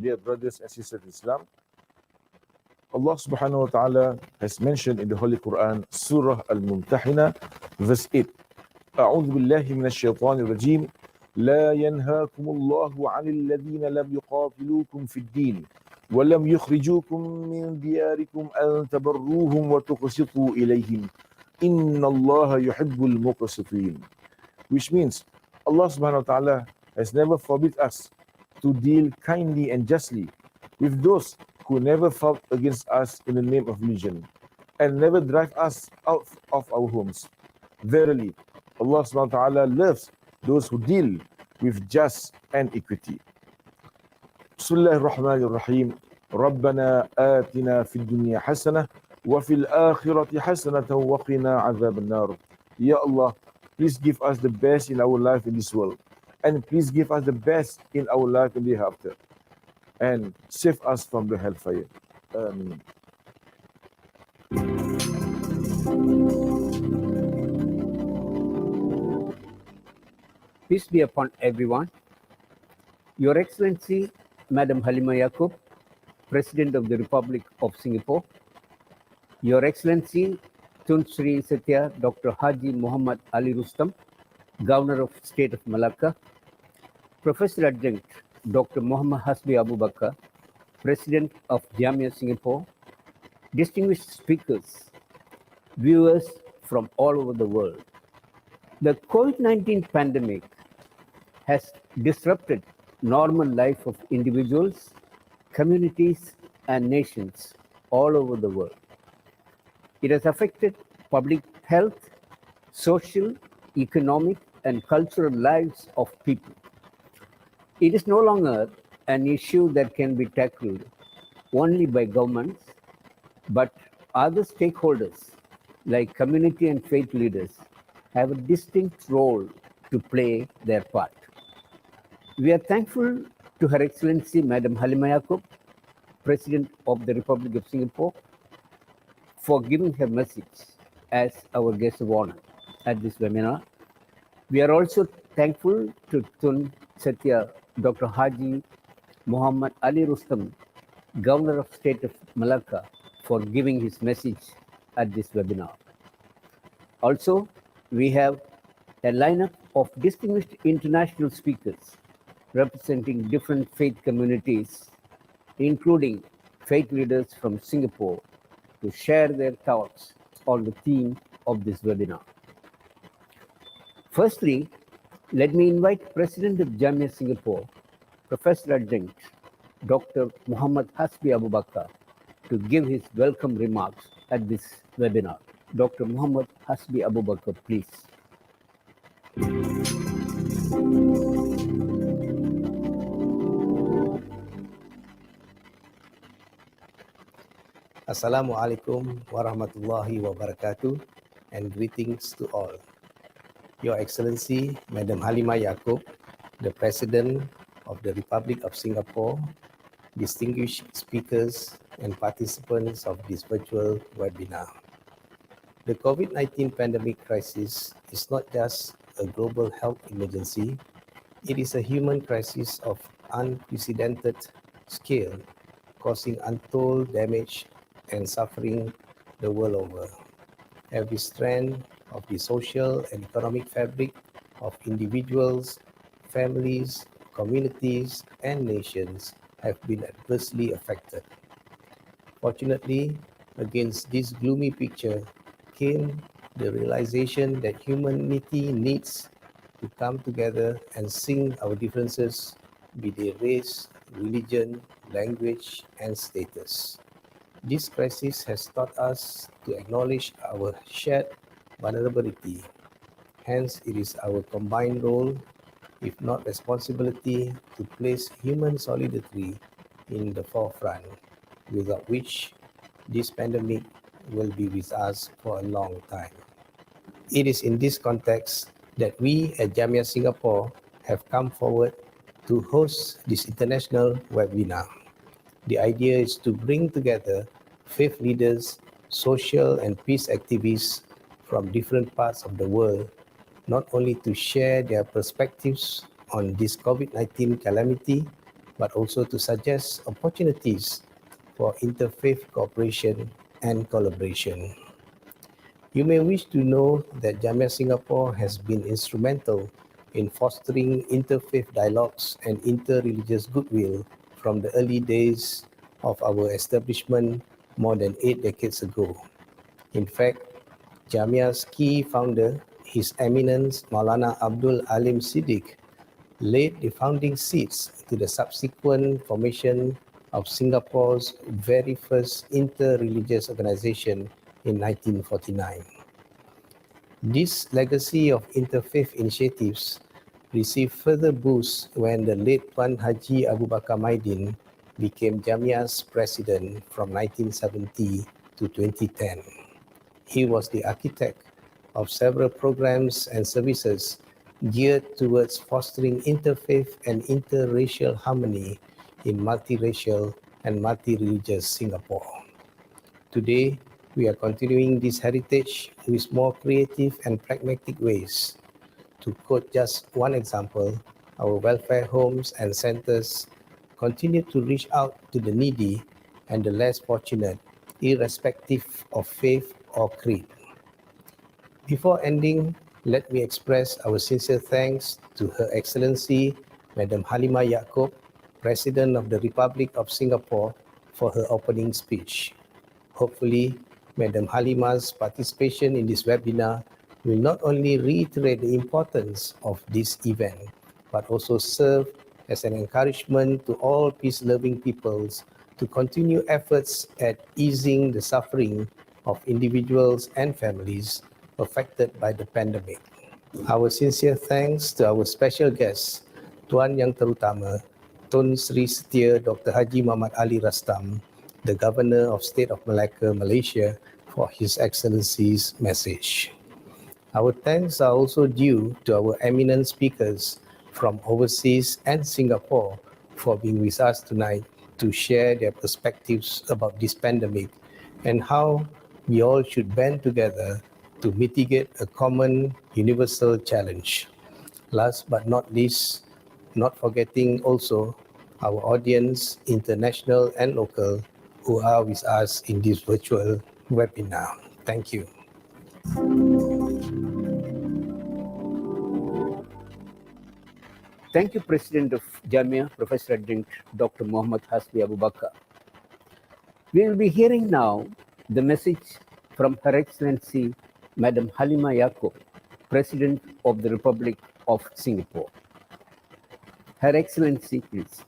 Dear brothers and sisters in Islam, Allah subhanahu wa ta'ala has mentioned in the Holy Quran, Surah Al-Mumtahina, verse 8. أعوذ بالله من الشيطان الرجيم لا ينهاكم الله عن الذين لم يقاتلوكم في الدين ولم يخرجوكم من دياركم أن تبروهم وتقسطوا إليهم إن الله يحب المقسطين. Which means Allah subhanahu wa ta'ala has never forbid us to deal kindly and justly with those who never fought against us in the name of religion and never drive us out of our homes. Verily, Allah subhanahu wa ta'ala loves those who deal with just and equity. Bismillah ar-Rahman ar-Rahim. ربنا آتنا في الدنيا حسنة وفي الآخرة حسنة وقنا عذاب النار. Ya Allah, please give us the best in our life in this world, and please give us the best in our life in the hereafter, and save us from the hellfire. Ameen. Peace be upon everyone. Your Excellency, Madam Halima Yaqub, President of the Republic of Singapore, Your Excellency, Tun Sri Satya Dr. Haji Muhammad Ali Rustam, Governor of State of Malacca, Professor Adjunct Dr. Muhammad Hasbi Abu Bakar, President of Jamiyah Singapore, distinguished speakers, viewers from all over the world. The COVID-19 pandemic has disrupted normal life of individuals, communities, and nations all over the world. It has affected public health, social, economic, and cultural lives of people. It is no longer an issue that can be tackled only by governments, but other stakeholders like community and faith leaders have a distinct role to play their part. We are thankful to Her Excellency Madam Halima Yaqub, President of the Republic of Singapore, for giving her message as our guest of honor at this webinar. We are also thankful to Tun Satya Dr. Haji Muhammad Ali Rustam, Governor of State of Malacca, for giving his message at this webinar. Also, we have a lineup of distinguished international speakers representing different faith communities, including faith leaders from Singapore, to share their thoughts on the theme of this webinar. Firstly, let me invite President of Jamiyah Singapore, Professor Adjunct Dr. Muhammad Hasbi Abu Bakar, to give his welcome remarks at this webinar. Dr. Muhammad Hasbi Abu Bakar, please. Assalamualaikum warahmatullahi wabarakatuh, and greetings to all. Your Excellency, Madam Halima Yaqub, the President of the Republic of Singapore, distinguished speakers and participants of this virtual webinar. The COVID-19 pandemic crisis is not just a global health emergency, it is a human crisis of unprecedented scale, causing untold damage and suffering the world over. Every strand of the social and economic fabric of individuals, families, communities, and nations have been adversely affected. Fortunately, against this gloomy picture came the realization that humanity needs to come together and sing our differences, be they race, religion, language, and status. This crisis has taught us to acknowledge our shared vulnerability. Hence, it is our combined role, if not responsibility, to place human solidarity in the forefront, without which this pandemic will be with us for a long time. It is in this context that we at Jamiyah Singapore have come forward to host this international webinar. The idea is to bring together faith leaders, social and peace activists from different parts of the world, not only to share their perspectives on this COVID-19 calamity, but also to suggest opportunities for interfaith cooperation and collaboration. You may wish to know that Jamiyah Singapore has been instrumental in fostering interfaith dialogues and interreligious goodwill from the early days of our establishment more than 8 decades ago. In fact, Jamiyah's key founder, His Eminence Maulana Abdul Alim Siddiq, laid the founding seeds to the subsequent formation of Singapore's very first inter-religious organization in 1949. This legacy of interfaith initiatives received further boost when the late Tuan Haji Abu Bakar Maidin became Jamiyah's president from 1970 to 2010. He was the architect of several programs and services geared towards fostering interfaith and interracial harmony in multiracial and multi-religious Singapore. Today, we are continuing this heritage with more creative and pragmatic ways. To quote just one example, our welfare homes and centers continue to reach out to the needy and the less fortunate, irrespective of faith or creed. Before ending, let me express our sincere thanks to Her Excellency Madam Halimah Yaacob, President of the Republic of Singapore, for her opening speech. Hopefully, Madam Halimah's participation in this webinar will not only reiterate the importance of this event, but also serve as an encouragement to all peace-loving peoples to continue efforts at easing the suffering of individuals and families affected by the pandemic. Our sincere thanks to our special guest, Tuan Yang Terutama, Tun Sri Setia Dr. Haji Muhammad Ali Rastam, the Governor of State of Malacca, Malaysia, for His Excellency's message. Our thanks are also due to our eminent speakers from overseas and Singapore for being with us tonight to share their perspectives about this pandemic and how we all should band together to mitigate a common universal challenge. Last but not least, not forgetting also our audience, international and local, who are with us in this virtual webinar. Thank you. Thank you, President of Jamiyah, Professor Adjunct Dr. Muhammad Hasbi Abu Bakar. We will be hearing now the message from Her Excellency Madam Halimah Yaacob, President of the Republic of Singapore. Her Excellency, please.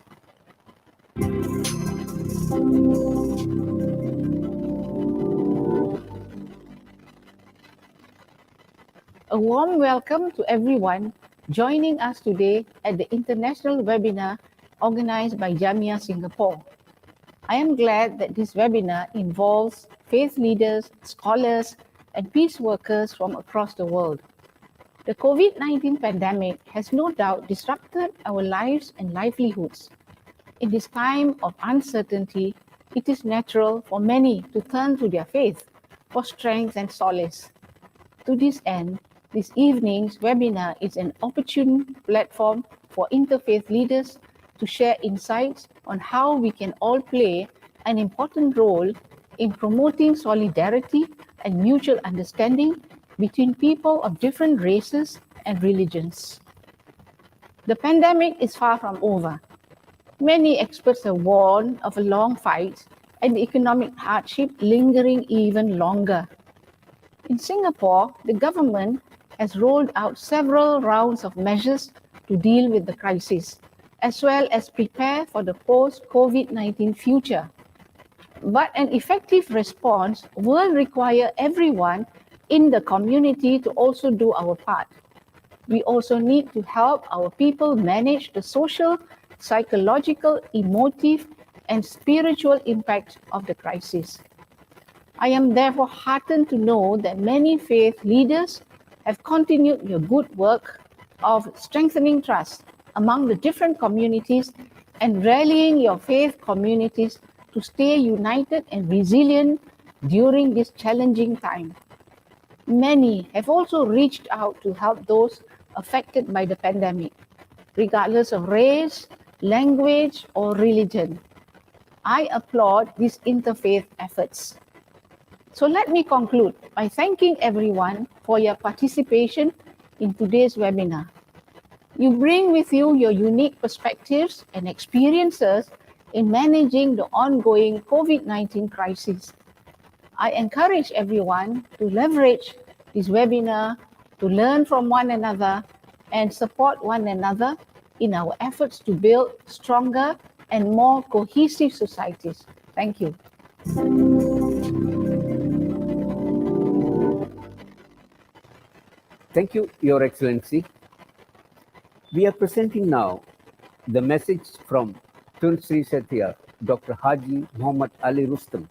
A warm welcome to everyone joining us today at the international webinar organized by Jamiyah Singapore. I am glad that this webinar involves faith leaders, scholars, and peace workers from across the world. The COVID-19 pandemic has no doubt disrupted our lives and livelihoods. In this time of uncertainty, it is natural for many to turn to their faith for strength and solace. To this end, this evening's webinar is an opportune platform for interfaith leaders to share insights on how we can all play an important role in promoting solidarity and mutual understanding between people of different races and religions. The pandemic is far from over. Many experts have warned of a long fight and the economic hardship lingering even longer. In Singapore, the government has rolled out several rounds of measures to deal with the crisis, as well as prepare for the post-COVID-19 future. But an effective response will require everyone in the community to also do our part. We also need to help our people manage the social, psychological, emotive, and spiritual impact of the crisis. I am therefore heartened to know that many faith leaders have continued your good work of strengthening trust among the different communities and rallying your faith communities to stay united and resilient during this challenging time. Many have also reached out to help those affected by the pandemic, regardless of race, language, or religion. I applaud these interfaith efforts. So let me conclude by thanking everyone for your participation in today's webinar. You bring with you your unique perspectives and experiences in managing the ongoing COVID-19 crisis. I encourage everyone to leverage this webinar to learn from one another and support one another in our efforts to build stronger and more cohesive societies. Thank you. Thank you, Your Excellency. We are presenting now the message from Tun Sri Satya, Dr. Haji Muhammad Ali Rustam,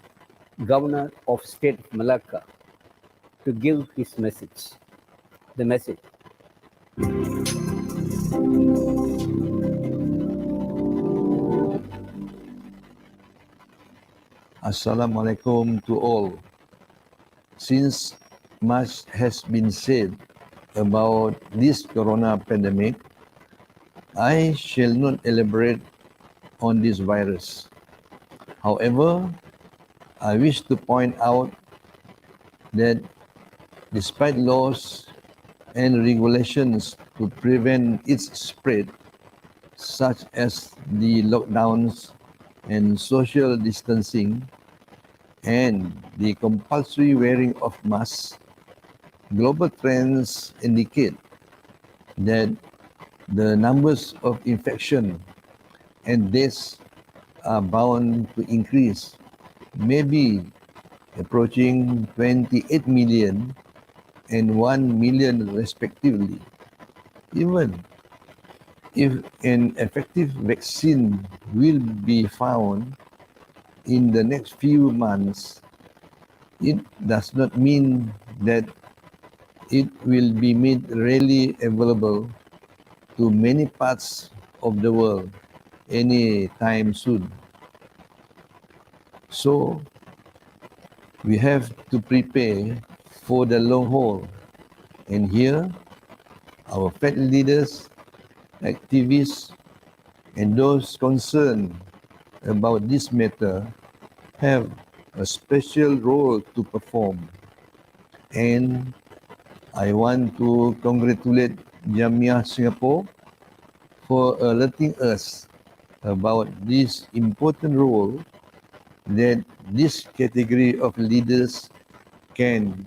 Governor of State of Malacca, to give his message. The message. Assalamualaikum to all. Since much has been said about this corona pandemic, I shall not elaborate on this virus. However, I wish to point out that despite laws and regulations to prevent its spread, such as the lockdowns and social distancing, and the compulsory wearing of masks, global trends indicate that the numbers of infection and deaths are bound to increase, maybe approaching 28 million and 1 million respectively. Even if an effective vaccine will be found in the next few months, it does not mean that it will be made readily available to many parts of the world any time soon. So, we have to prepare for the long haul. And here, our faith leaders, activists, and those concerned about this matter have a special role to perform. And I want to congratulate Jamiyah Singapore for alerting us about this important role that this category of leaders can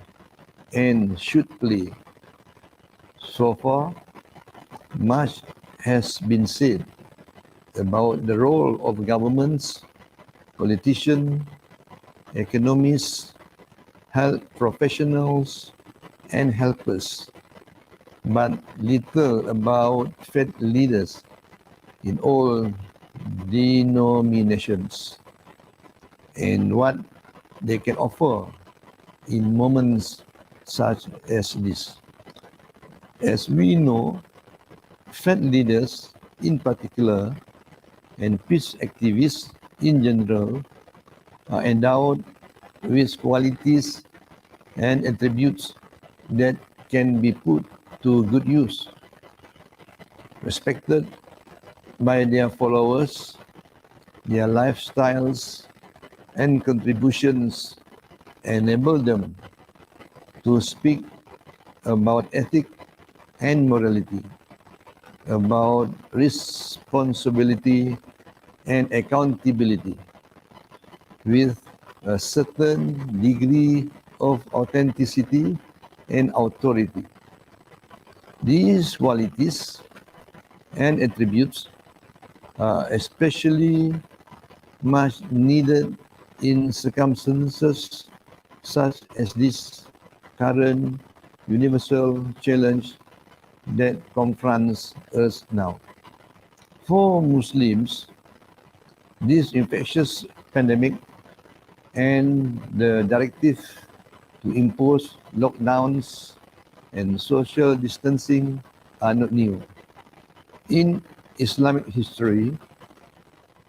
and should play. So far, much has been said about the role of governments, politicians, economists, health professionals, and helpers, but little about faith leaders in all denominations and what they can offer in moments such as this. As we know, faith leaders in particular and peace activists in general are endowed with qualities and attributes that can be put to good use. Respected by their followers, their lifestyles and contributions enable them to speak about ethics and morality, about responsibility and accountability with a certain degree of authenticity and authority. These qualities and attributes are especially much needed in circumstances such as this current universal challenge that confronts us now. For Muslims, this infectious pandemic and the directive to impose lockdowns and social distancing are not new. In Islamic history,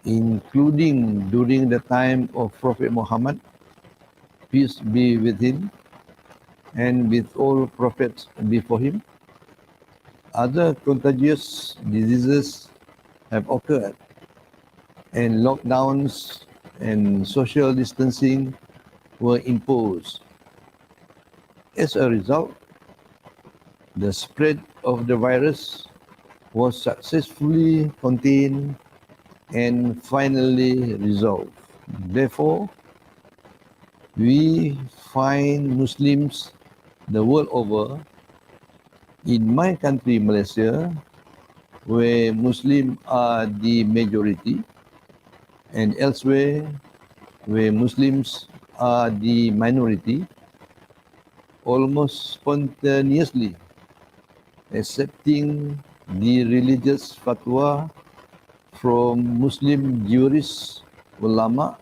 including during the time of Prophet Muhammad, peace be with him, and with all prophets before him, other contagious diseases have occurred, and lockdowns and social distancing were imposed. As a result, the spread of the virus was successfully contained and finally resolved. Therefore, we find Muslims the world over, in my country, Malaysia, where Muslims are the majority, and elsewhere, where Muslims are the minority, almost spontaneously accepting the religious fatwa from Muslim jurists, ulama,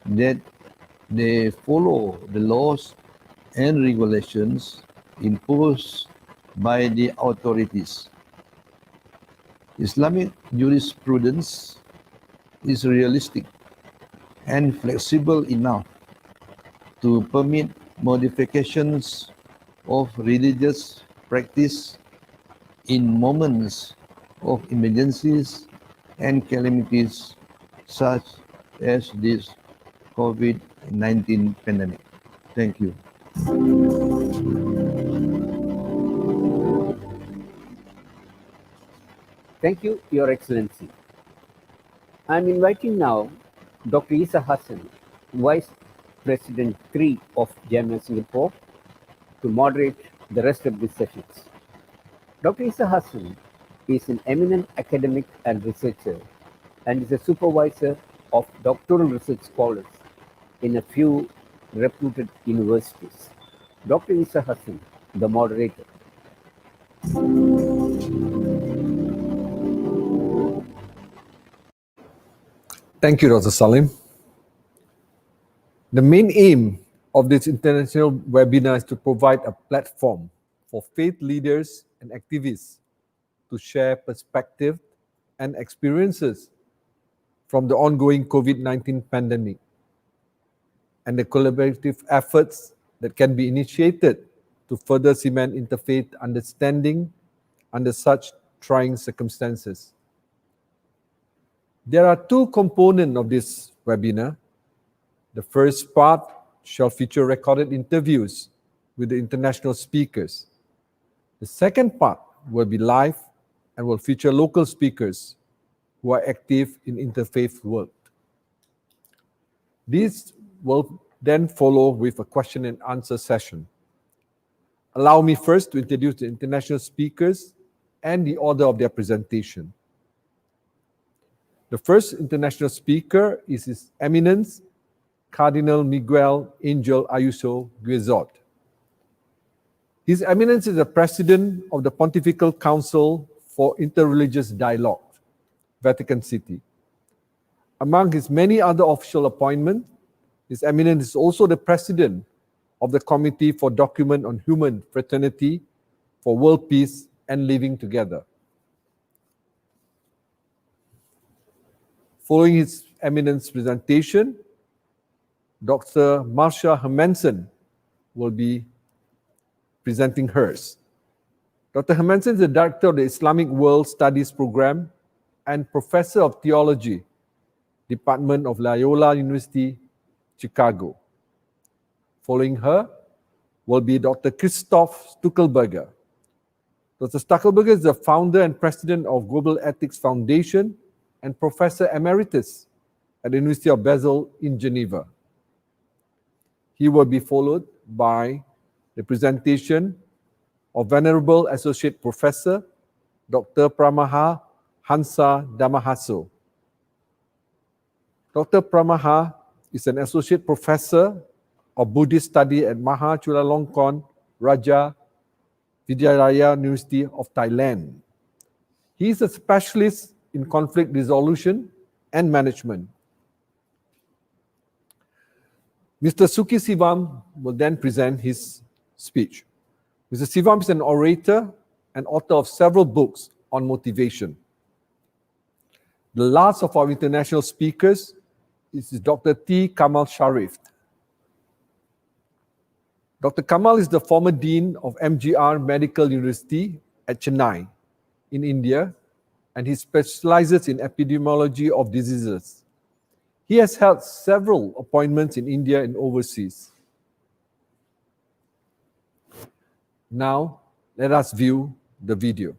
that they follow the laws and regulations imposed by the authorities. Islamic jurisprudence is realistic and flexible enough to permit modifications of religious practice in moments of emergencies and calamities such as this COVID-19 pandemic. Thank you. Thank you, Your Excellency. I'm inviting now Dr. Isa Hassan, Vice President 3 of Jamiyah Singapore, to moderate the rest of the sessions. Dr. Isa Hassan is an eminent academic and researcher and is a supervisor of doctoral research scholars in a few reputed universities. Dr. Isa Hassan, the moderator. Thank you, Dr. Salim. The main aim of this international webinar is to provide a platform for faith leaders and activists to share perspectives and experiences from the ongoing COVID-19 pandemic and the collaborative efforts that can be initiated to further cement interfaith understanding under such trying circumstances. There are two components of this webinar. The first part shall feature recorded interviews with the international speakers. The second part will be live and will feature local speakers who are active in interfaith work. These will then follow with a question and answer session. Allow me first to introduce the international speakers and the order of their presentation. The first international speaker is His Eminence Cardinal Miguel Angel Ayuso Guizot. His Eminence is the President of the Pontifical Council for Interreligious Dialogue, Vatican City. Among his many other official appointments, His Eminence is also the President of the Committee for Document on Human Fraternity for World Peace and Living Together. Following His Eminence's presentation, Dr. Marsha Hermansen will be presenting hers. Dr. Hermansen is the Director of the Islamic World Studies Program and Professor of Theology, Department of Loyola University, Chicago. Following her will be Dr. Christoph Stuckelberger. Dr. Stuckelberger is the founder and president of Global Ethics Foundation and Professor Emeritus at the University of Basel in Geneva. He will be followed by the presentation of Venerable Associate Professor Dr. Pramaha Hansa Damahaso. Dr. Pramaha is an Associate Professor of Buddhist Study at Maha Chulalongkorn Raja Vijayaraya University of Thailand. He is a specialist in conflict resolution and management. Mr. Suki Sivam will then present his speech. Mr. Sivam is an orator and author of several books on motivation. The last of our international speakers is Dr. T. Kamal Sharif. Dr. Kamal is the former Dean of MGR Medical University at Chennai in India, and he specializes in epidemiology of diseases. He has held several appointments in India and overseas. Now, let us view the video.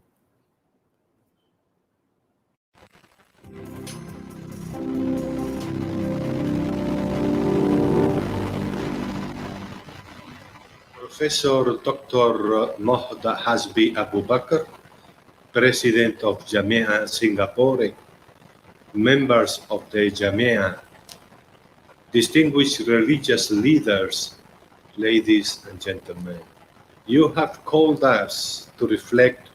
Professor Dr. Mohd Hasbi Abu Bakr, President of Jamiyah Singapore, members of the Jamiyah, distinguished religious leaders, ladies and gentlemen. You have called us to reflect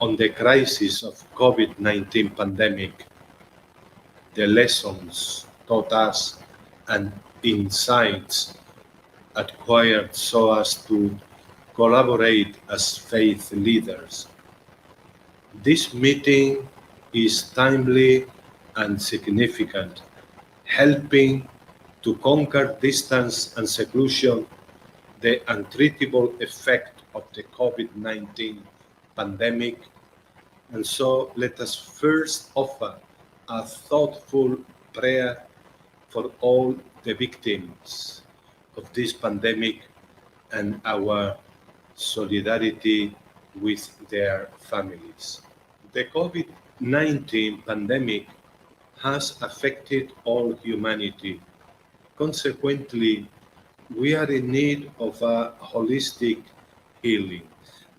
on the crisis of COVID-19 pandemic, the lessons taught us and insights acquired so as to collaborate as faith leaders. This meeting is timely and significant, helping to conquer distance and seclusion, the untreatable effect of the COVID-19 pandemic. And so let us first offer a thoughtful prayer for all the victims of this pandemic and our solidarity with their families. The COVID-19 pandemic has affected all humanity. Consequently, we are in need of a holistic healing.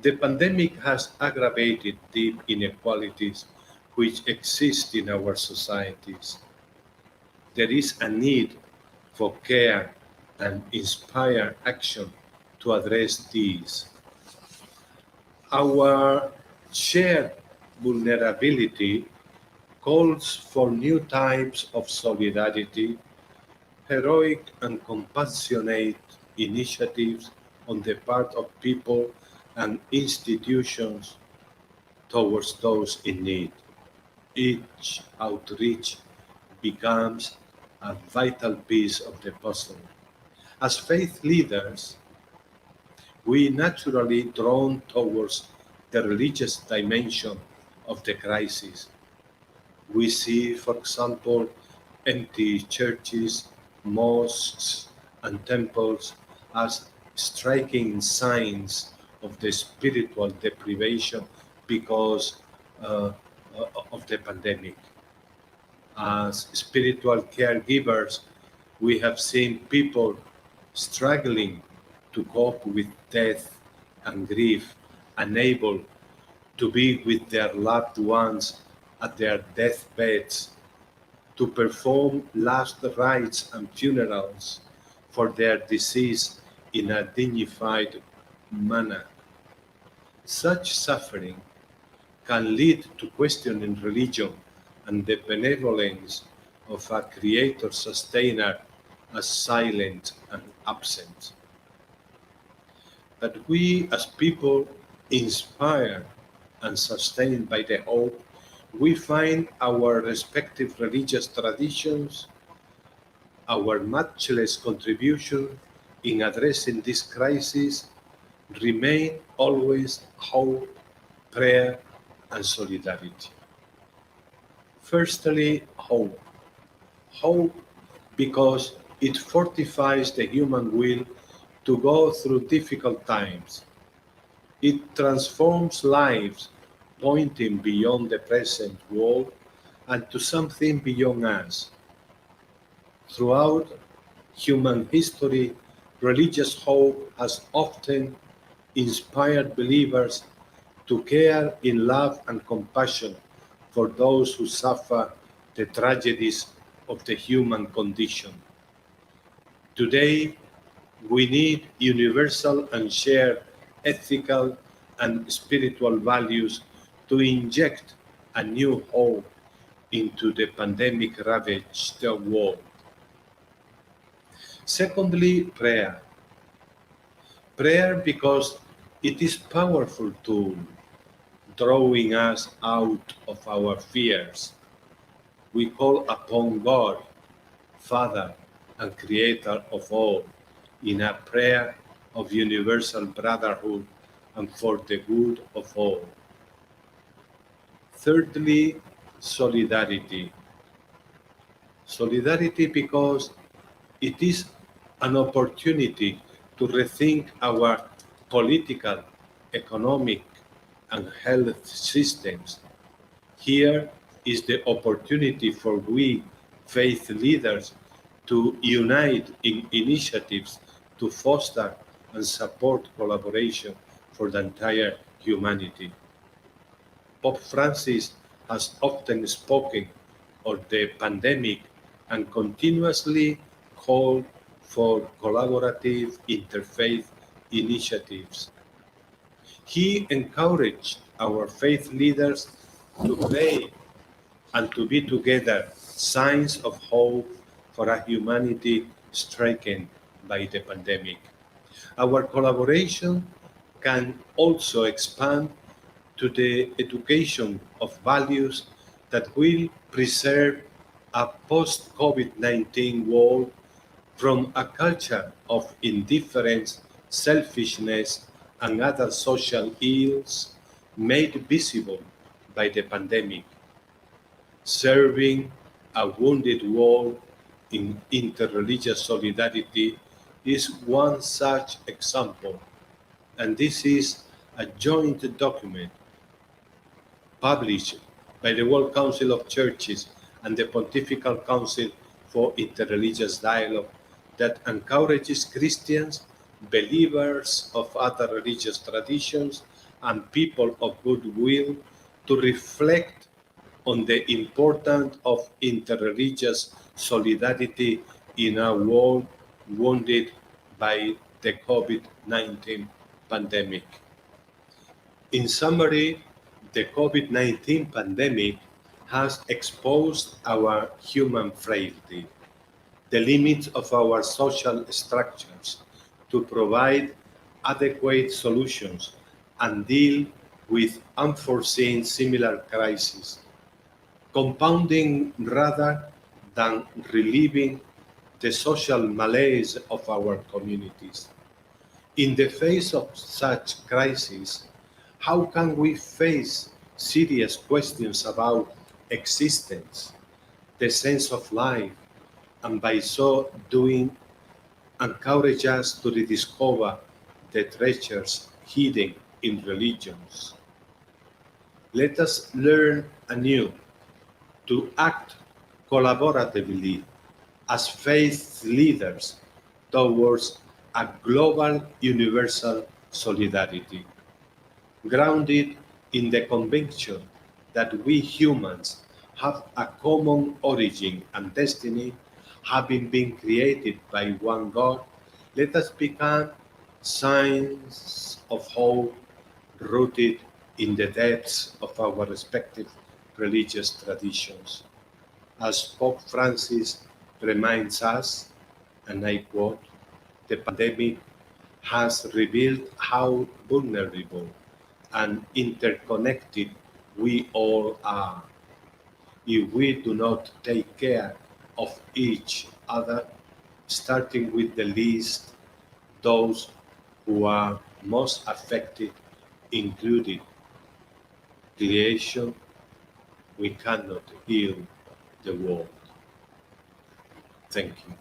The pandemic has aggravated deep inequalities which exist in our societies. There is a need for care and inspired action to address these. Our shared vulnerability calls for new types of solidarity, heroic and compassionate initiatives on the part of people and institutions towards those in need. Each outreach becomes a vital piece of the puzzle. As faith leaders, we naturally drawn towards the religious dimension of the crisis. We see, for example, empty churches, mosques, and temples as striking signs of the spiritual deprivation because of the pandemic. As spiritual caregivers, we have seen people struggling to cope with death and grief, unable to be with their loved ones at their deathbeds, to perform last rites and funerals for their deceased in a dignified manner. Such suffering can lead to questioning religion and the benevolence of a creator sustainer as silent and absent. But we as people inspired and sustained by the hope, we find our respective religious traditions, our matchless contribution in addressing this crisis remain always hope, prayer, and solidarity. Firstly, hope. Hope because it fortifies the human will to go through difficult times. It transforms lives, pointing beyond the present world and to something beyond us. Throughout human history, religious hope has often inspired believers to care in love and compassion for those who suffer the tragedies of the human condition. Today, we need universal and shared ethical and spiritual values to inject a new hope into the pandemic-ravaged world. Secondly, prayer. Prayer because it is a powerful tool, drawing us out of our fears. We call upon God, Father and Creator of all, in a prayer of universal brotherhood and for the good of all. Thirdly, solidarity. Solidarity because it is an opportunity to rethink our political, economic, and health systems. Here is the opportunity for we, faith leaders, to unite in initiatives to foster and support collaboration for the entire humanity. Pope Francis has often spoken of the pandemic and continuously called for collaborative interfaith initiatives. He encouraged our faith leaders to pray and to be together, signs of hope for a humanity stricken by the pandemic. Our collaboration can also expand to the education of values that will preserve a post-COVID-19 world from a culture of indifference, selfishness, and other social ills made visible by the pandemic. Serving a wounded world in interreligious solidarity is one such example, and this is a joint document published by the World Council of Churches and the Pontifical Council for Interreligious Dialogue that encourages Christians, believers of other religious traditions, and people of goodwill to reflect on the importance of interreligious solidarity in a world wounded by the COVID-19 pandemic. In summary, the COVID-19 pandemic has exposed our human frailty, the limits of our social structures to provide adequate solutions and deal with unforeseen similar crises, compounding rather than relieving the social malaise of our communities. In the face of such crises, how can we face serious questions about existence, the sense of life, and by so doing, encourage us to rediscover the treasures hidden in religions? Let us learn anew to act collaboratively as faith leaders towards a global universal solidarity, grounded in the conviction that we humans have a common origin and destiny, having been created by one God. Let us become signs of hope rooted in the depths of our respective religious traditions. As Pope Francis reminds us, and I quote, the pandemic has revealed how vulnerable and interconnected we all are. If we do not take care of each other, starting with the least, those who are most affected, including creation, we cannot heal the world. Thank you.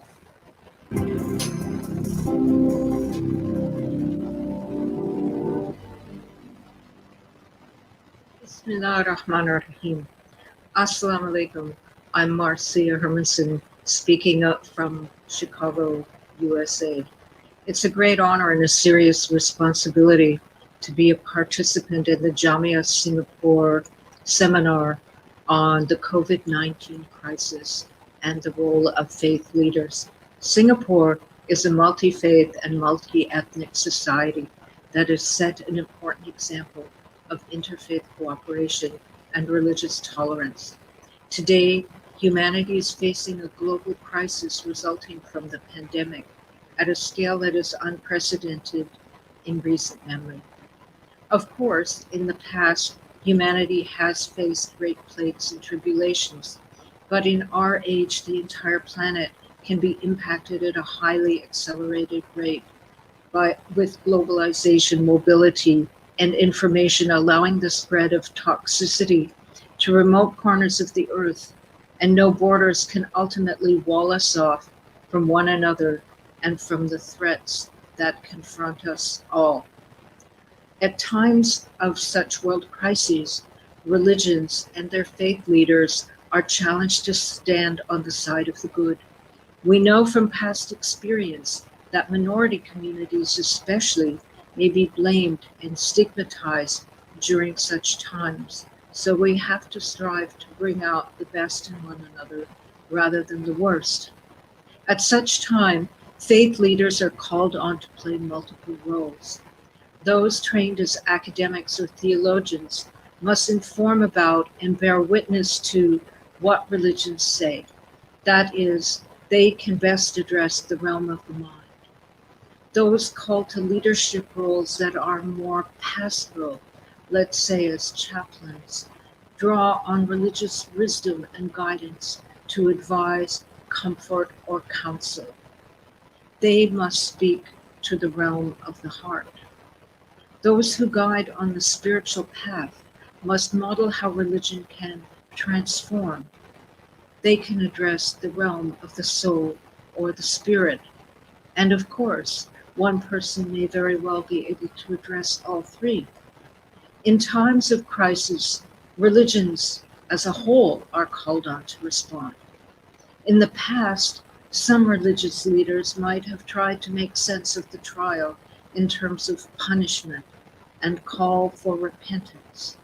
Bismillah ar-Rahman ar-Rahim. Assalamu alaikum. I'm Marcia Hermanson, speaking up from Chicago, USA. It's a great honor and a serious responsibility to be a participant in the Jamiyah Singapore seminar on the COVID-19 crisis and the role of faith leaders. Singapore is a multi-faith and multi-ethnic society that has set an important example of interfaith cooperation and religious tolerance. Today, humanity is facing a global crisis resulting from the pandemic at a scale that is unprecedented in recent memory. Of course, in the past, humanity has faced great plagues and tribulations, but in our age, the entire planet can be impacted at a highly accelerated rate with globalization, mobility, and information allowing the spread of toxicity to remote corners of the earth, and no borders can ultimately wall us off from one another and from the threats that confront us all. At times of such world crises, religions and their faith leaders are challenged to stand on the side of the good. We know from past experience that minority communities especially may be blamed and stigmatized during such times. So we have to strive to bring out the best in one another rather than the worst. At such time, faith leaders are called on to play multiple roles. Those trained as academics or theologians must inform about and bear witness to what religions say. That is, they can best address the realm of the mind. Those called to leadership roles that are more pastoral, let's say as chaplains, draw on religious wisdom and guidance to advise, comfort, or counsel. They must speak to the realm of the heart. Those who guide on the spiritual path must model how religion can transform. They can address the realm of the soul or the spirit. And of course, one person may very well be able to address all three. In times of crisis, religions as a whole are called on to respond. In the past, some religious leaders might have tried to make sense of the trial in terms of punishment and call for repentance.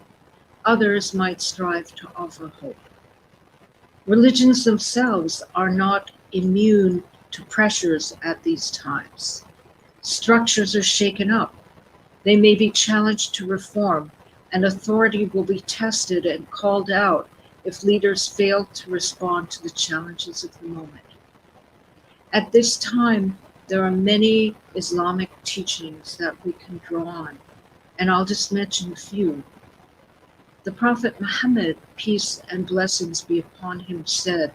Others might strive to offer hope. Religions themselves are not immune to pressures at these times. Structures are shaken up. They may be challenged to reform, and authority will be tested and called out if leaders fail to respond to the challenges of the moment. At this time, there are many Islamic teachings that we can draw on, and I'll just mention a few. The Prophet Muhammad, peace and blessings be upon him, said,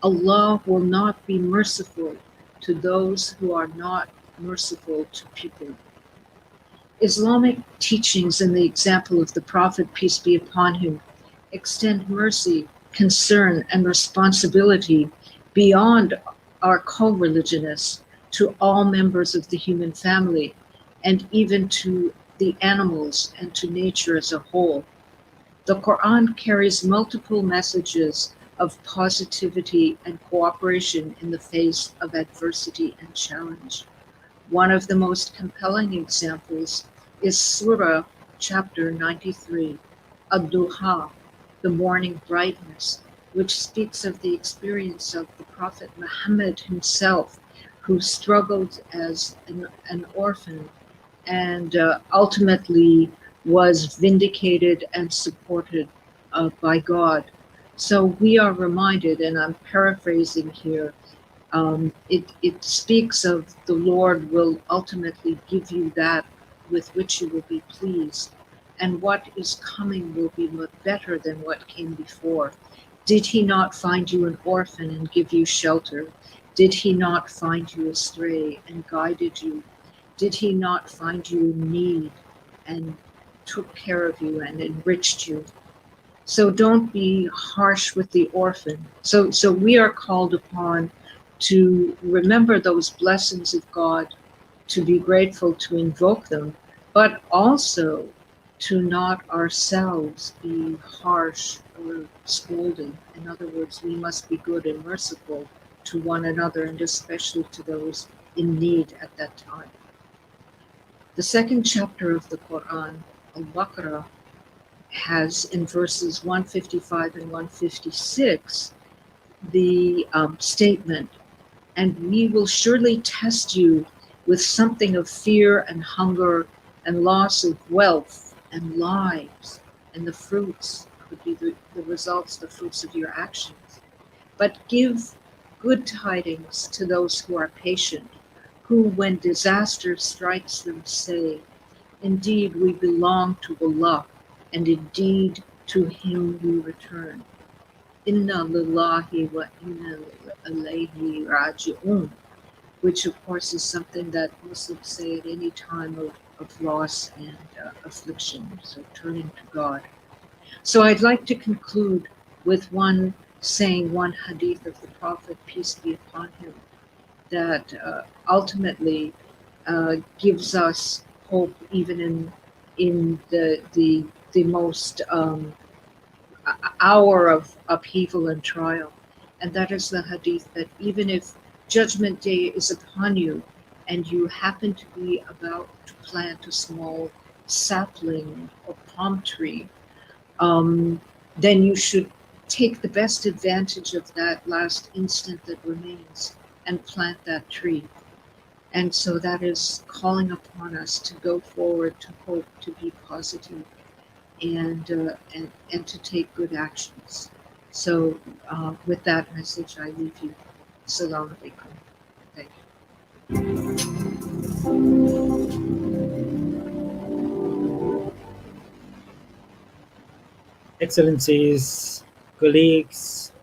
Allah will not be merciful to those who are not merciful to people. Islamic teachings and the example of the Prophet, peace be upon him, extend mercy, concern, and responsibility beyond our co-religionists to all members of the human family, and even to the animals and to nature as a whole. The Quran carries multiple messages of positivity and cooperation in the face of adversity and challenge. One of the most compelling examples is Surah chapter 93, Ad-Duha, the morning brightness, which speaks of the experience of the Prophet Muhammad himself, who struggled as an orphan and ultimately was vindicated and supported by God. So we are reminded, and I'm paraphrasing here, it speaks of the Lord will ultimately give you that with which you will be pleased, and what is coming will be better than what came before. Did he not find you an orphan and give you shelter? Did he not find you astray and guided you? Did he not find you in need and took care of you and enriched you? So don't be harsh with the orphan. So we are called upon to remember those blessings of God, to be grateful, to invoke them, but also to not ourselves be harsh or scolding. In other words, we must be good and merciful to one another, and especially to those in need at that time. The second chapter of the Quran, Al-Baqarah, has in verses 155 and 156 the statement, and we will surely test you with something of fear and hunger and loss of wealth and lives, and the fruits could be the results, the fruits of your actions. But give good tidings to those who are patient, who when disaster strikes them say, indeed we belong to Allah, and indeed to him we return. Inna lillahi wa inna ilayhi raji'un, which of course is something that Muslims say at any time of loss and affliction, so turning to God. So I'd like to conclude with one hadith of the Prophet, peace be upon him, that ultimately gives us hope even in the most hour of upheaval and trial. And that is the hadith that even if judgment day is upon you and you happen to be about to plant a small sapling or palm tree, then you should take the best advantage of that last instant that remains and plant that tree. And so that is calling upon us to go forward, to hope, to be positive, and to take good actions. So with that message, I leave you. Assalamu alaikum. Thank you. Excellencies, colleagues,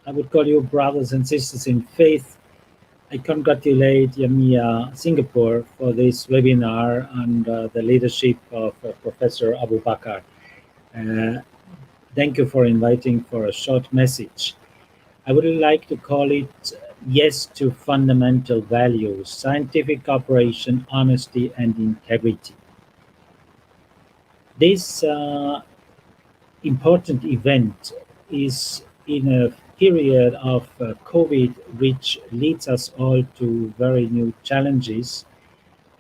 I would call you brothers and sisters in faith. I congratulate Jamiyah Singapore for this webinar under the leadership of Professor Abu Bakar. Thank you for inviting for a short message. I would like to call it Yes to Fundamental Values, Scientific Cooperation, Honesty and Integrity. This important event is in a period of COVID, which leads us all to very new challenges,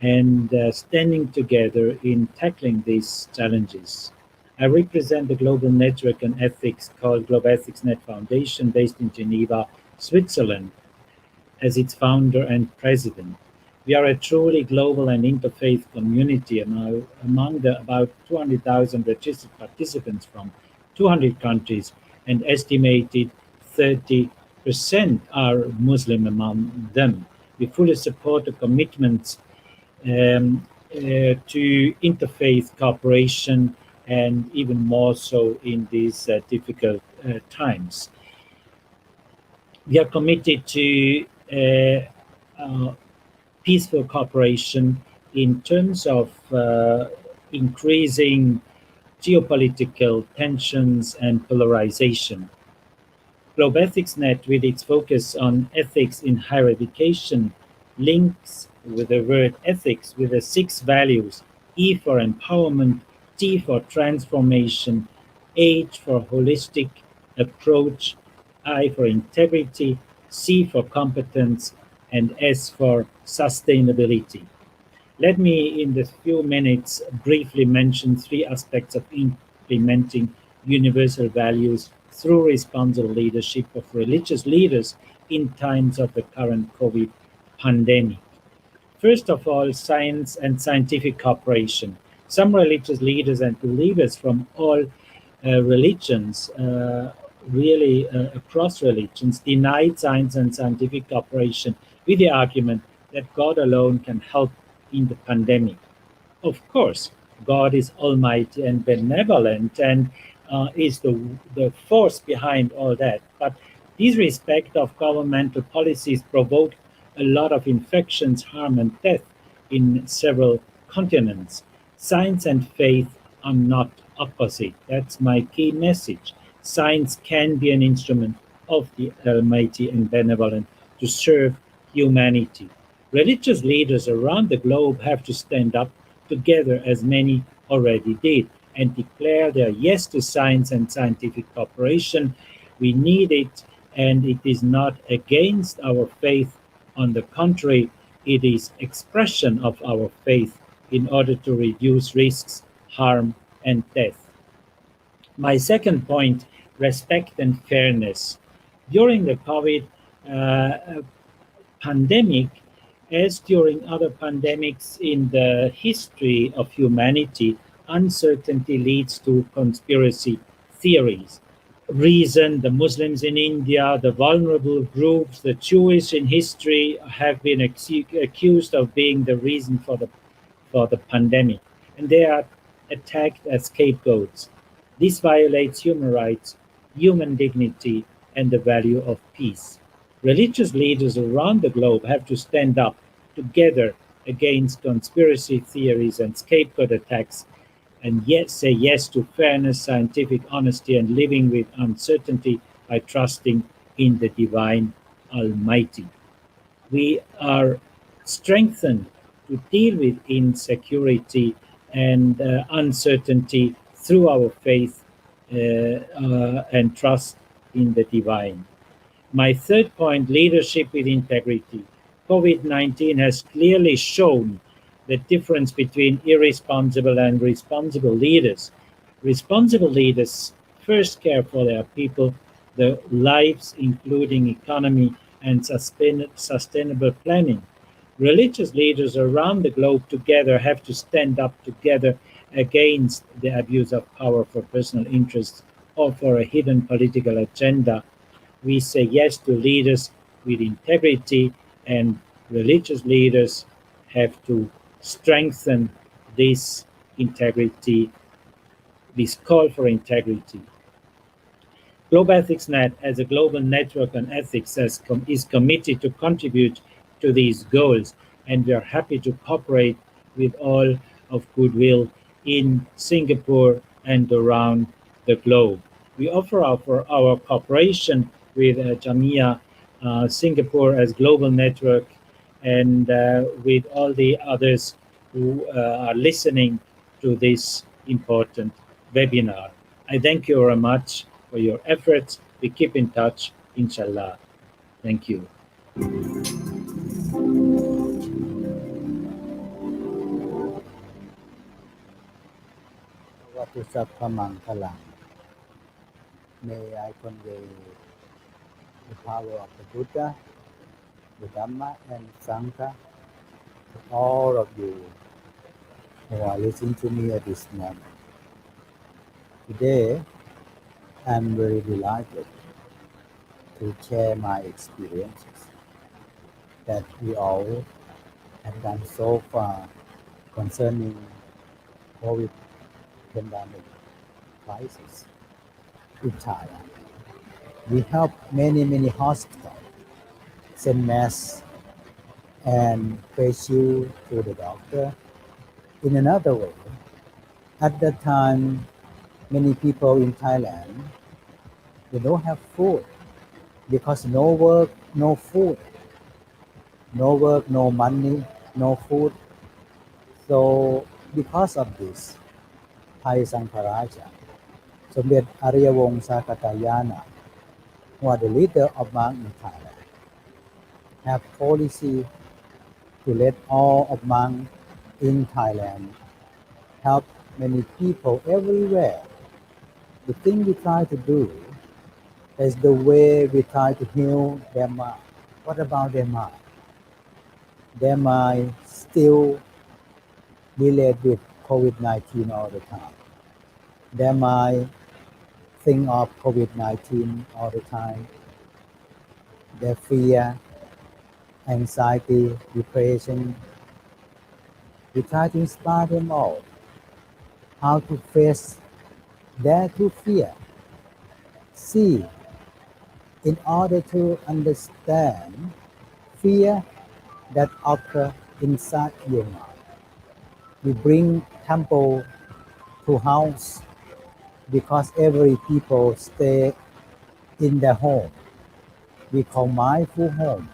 and standing together in tackling these challenges. I represent the global network on ethics called Global Ethics Net Foundation, based in Geneva, Switzerland, as its founder and president. We are a truly global and interfaith community, and among the about 200,000 registered participants from 200 countries, and estimated 30% are Muslim among them. We fully support the commitments to interfaith cooperation, and even more so in these difficult times. We are committed to peaceful cooperation in terms of increasing geopolitical tensions and polarization. Global Ethics Net, with its focus on ethics in higher education, links with the word ethics with the 6 values: E for empowerment, T for transformation, H for holistic approach, I for integrity, C for competence, and S for sustainability. Let me, in this few minutes, briefly mention 3 aspects of implementing universal values through responsible leadership of religious leaders in times of the current COVID pandemic. First of all, science and scientific cooperation. Some religious leaders and believers from all religions, really across religions, denied science and scientific cooperation with the argument that God alone can help in the pandemic. Of course, God is almighty and benevolent and is the force behind all that. But disrespect of governmental policies provoked a lot of infections, harm, and death in several continents. Science and faith are not opposite. That's my key message. Science can be an instrument of the Almighty and benevolent to serve humanity. Religious leaders around the globe have to stand up together, as many already did, and declare their yes to science and scientific cooperation. We need it, and it is not against our faith. On the contrary, it is expression of our faith in order to reduce risks, harm, and death. My second point, respect and fairness. During the COVID pandemic, as during other pandemics in the history of humanity, uncertainty leads to conspiracy theories. Reason, the Muslims in India, the vulnerable groups, the Jewish in history have been accused of being the reason for the pandemic, and they are attacked as scapegoats. This violates human rights, human dignity, and the value of peace. Religious leaders around the globe have to stand up together against conspiracy theories and scapegoat attacks, and yet say yes to fairness, scientific honesty, and living with uncertainty by trusting in the divine Almighty. We are strengthened to deal with insecurity and uncertainty through our faith and trust in the divine. My third point, leadership with integrity. COVID-19 has clearly shown the difference between irresponsible and responsible leaders. Responsible leaders first care for their people, their lives, including economy and sustainable planning. Religious leaders around the globe together have to stand up together against the abuse of power for personal interests or for a hidden political agenda. We say yes to leaders with integrity, and religious leaders have to strengthen this integrity, this call for integrity. Global Ethics Net, as a global network on ethics, is committed to contribute to these goals, and we are happy to cooperate with all of goodwill in Singapore and around the globe. We offer our cooperation with Jamiyah Singapore as global network, and with all the others who are listening to this important webinar. I thank you very much for your efforts. We keep in touch, inshallah. Thank you. Vatusappamangkalang. May I convey the power of the Buddha, the Dhamma, and Sangha to all of you who are listening to me at this moment. Today, I'm very delighted to share my experiences that we all have done so far concerning COVID pandemic crisis in Thailand. We help many hospitals send masks and face shield to the doctor. In another way, at that time, many people in Thailand, they don't have food because no work, no food. No work, no money, no food. So because of this, Thai Sangkaraja, สมเด็จอริยวงศากตายาน who are the leader of monks in Thailand, have policy to let all of monks in Thailand help many people everywhere. The thing we try to do is the way we try to heal their mind. What about their mind? Their mind still relate with COVID-19 all the time. Their mind think of COVID-19 all the time. Their fear, anxiety, depression. We try to inspire them all how to face their true fear. See, in order to understand fear that occur inside your mind, we bring temple to house because every people stay in their home. We call mindful home.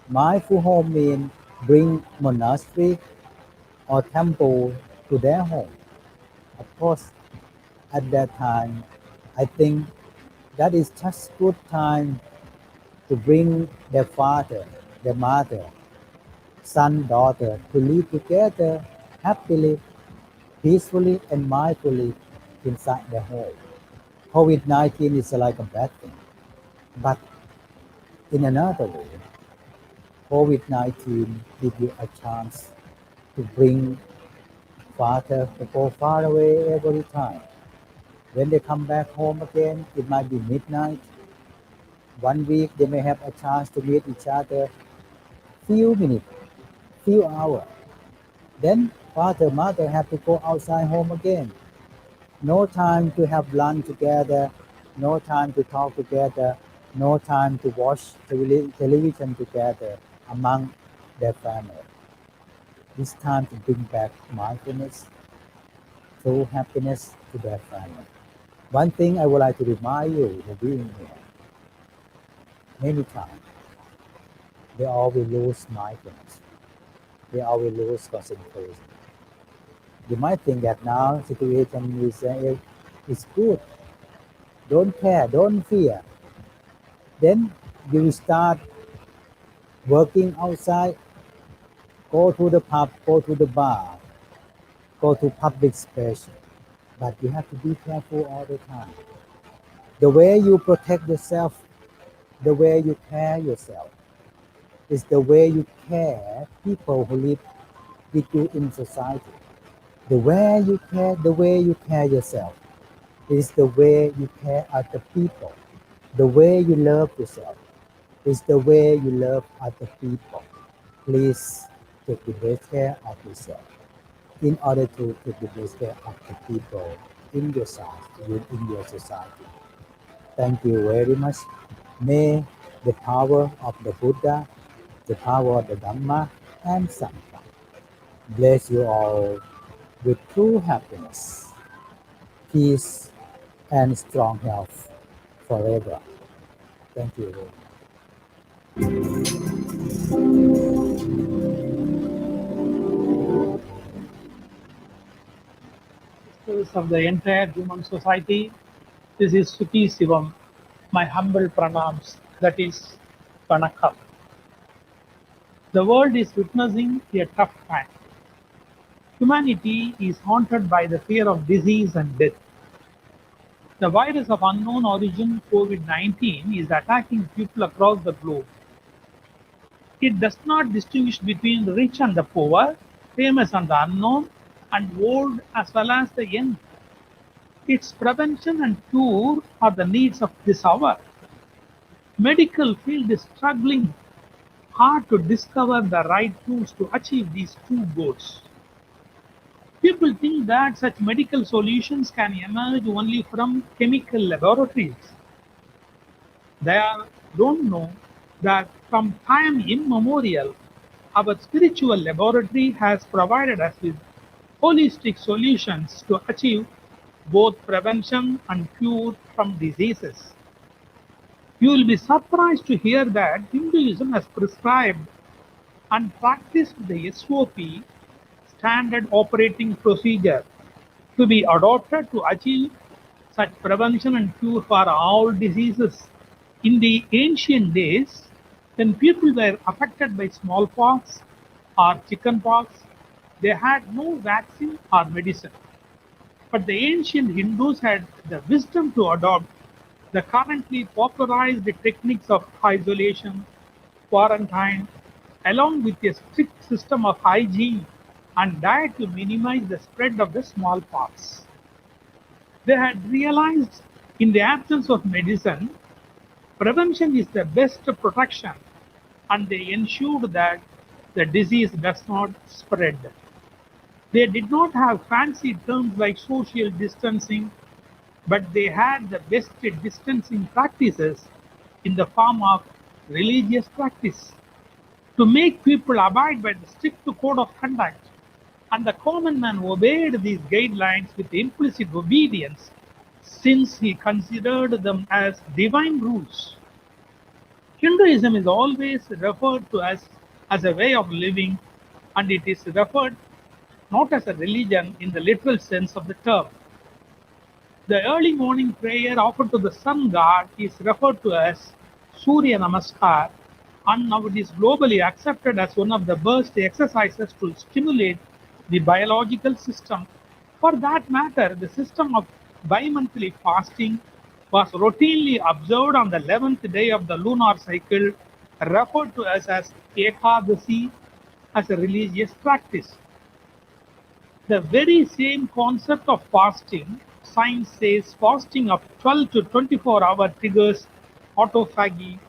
Mindful home means bring monastery or temple to their home. Of course, at that time, I think that is just good time to bring their father, their mother, son, daughter to live together happily, peacefully, and mindfully inside their home. COVID-19 is like a bad thing, but in another way, COVID-19 gives you a chance to bring father to go far away every time. When they come back home again, it might be midnight. 1 week, they may have a chance to meet each other few minutes, few hours. Then father, mother have to go outside home again. No time to have lunch together, no time to talk together, no time to watch television together among their family. It's time to bring back mindfulness, true happiness to their family. One thing I would like to remind you for being here, many times, they always lose mindfulness. They always lose concentration. You might think that now situation is good. Don't care, don't fear. Then you will start working outside, go to the pub, go to the bar, go to public space. But you have to be careful all the time. The way you protect yourself, the way you care yourself, is the way you care people who live with you in society. The way you care yourself is the way you care other people. The way you love yourself is the way you love other people. Please take the best care of yourself in order to take the best care of the people in your society. Thank you very much. May the power of the Buddha, the power of the Dhamma and Sangha bless you all with true happiness, peace, and strong health forever. Thank you very much. Of the entire human society, this is Sukhi Sivam, my humble pranams, that is Vanakkam. The world is witnessing a tough time. Humanity is haunted by the fear of disease and death. The virus of unknown origin, COVID-19, is attacking people across the globe. It does not distinguish between the rich and the poor, famous and the unknown, and old as well as the young. Its prevention and cure are the needs of this hour. Medical field is struggling hard to discover the right tools to achieve these two goals. People think that such medical solutions can emerge only from chemical laboratories. They don't know that from time immemorial, our spiritual laboratory has provided us with holistic solutions to achieve both prevention and cure from diseases. You will be surprised to hear that Hinduism has prescribed and practiced the SOP, standard operating procedure, to be adopted to achieve such prevention and cure for all diseases. In the ancient days, when people were affected by smallpox or chickenpox, they had no vaccine or medicine. But the ancient Hindus had the wisdom to adopt the currently popularized techniques of isolation, quarantine, along with a strict system of hygiene and diet to minimize the spread of the smallpox. They had realized in the absence of medicine, prevention is the best protection, and they ensured that the disease does not spread. They did not have fancy terms like social distancing, but they had the best distancing practices in the form of religious practice to make people abide by the strict code of conduct. And the common man obeyed these guidelines with implicit obedience, since he considered them as divine rules. Hinduism is always referred to as a way of living, and it is referred not as a religion in the literal sense of the term. The early morning prayer offered to the sun god is referred to as Surya Namaskar, and now it is globally accepted as one of the best exercises to stimulate the biological system. For that matter, the system of bi-monthly fasting was routinely observed on the 11th day of the lunar cycle, referred to as Ekadasi, as a religious practice. The very same concept of fasting, science says fasting of 12 to 24 hours triggers autophagy.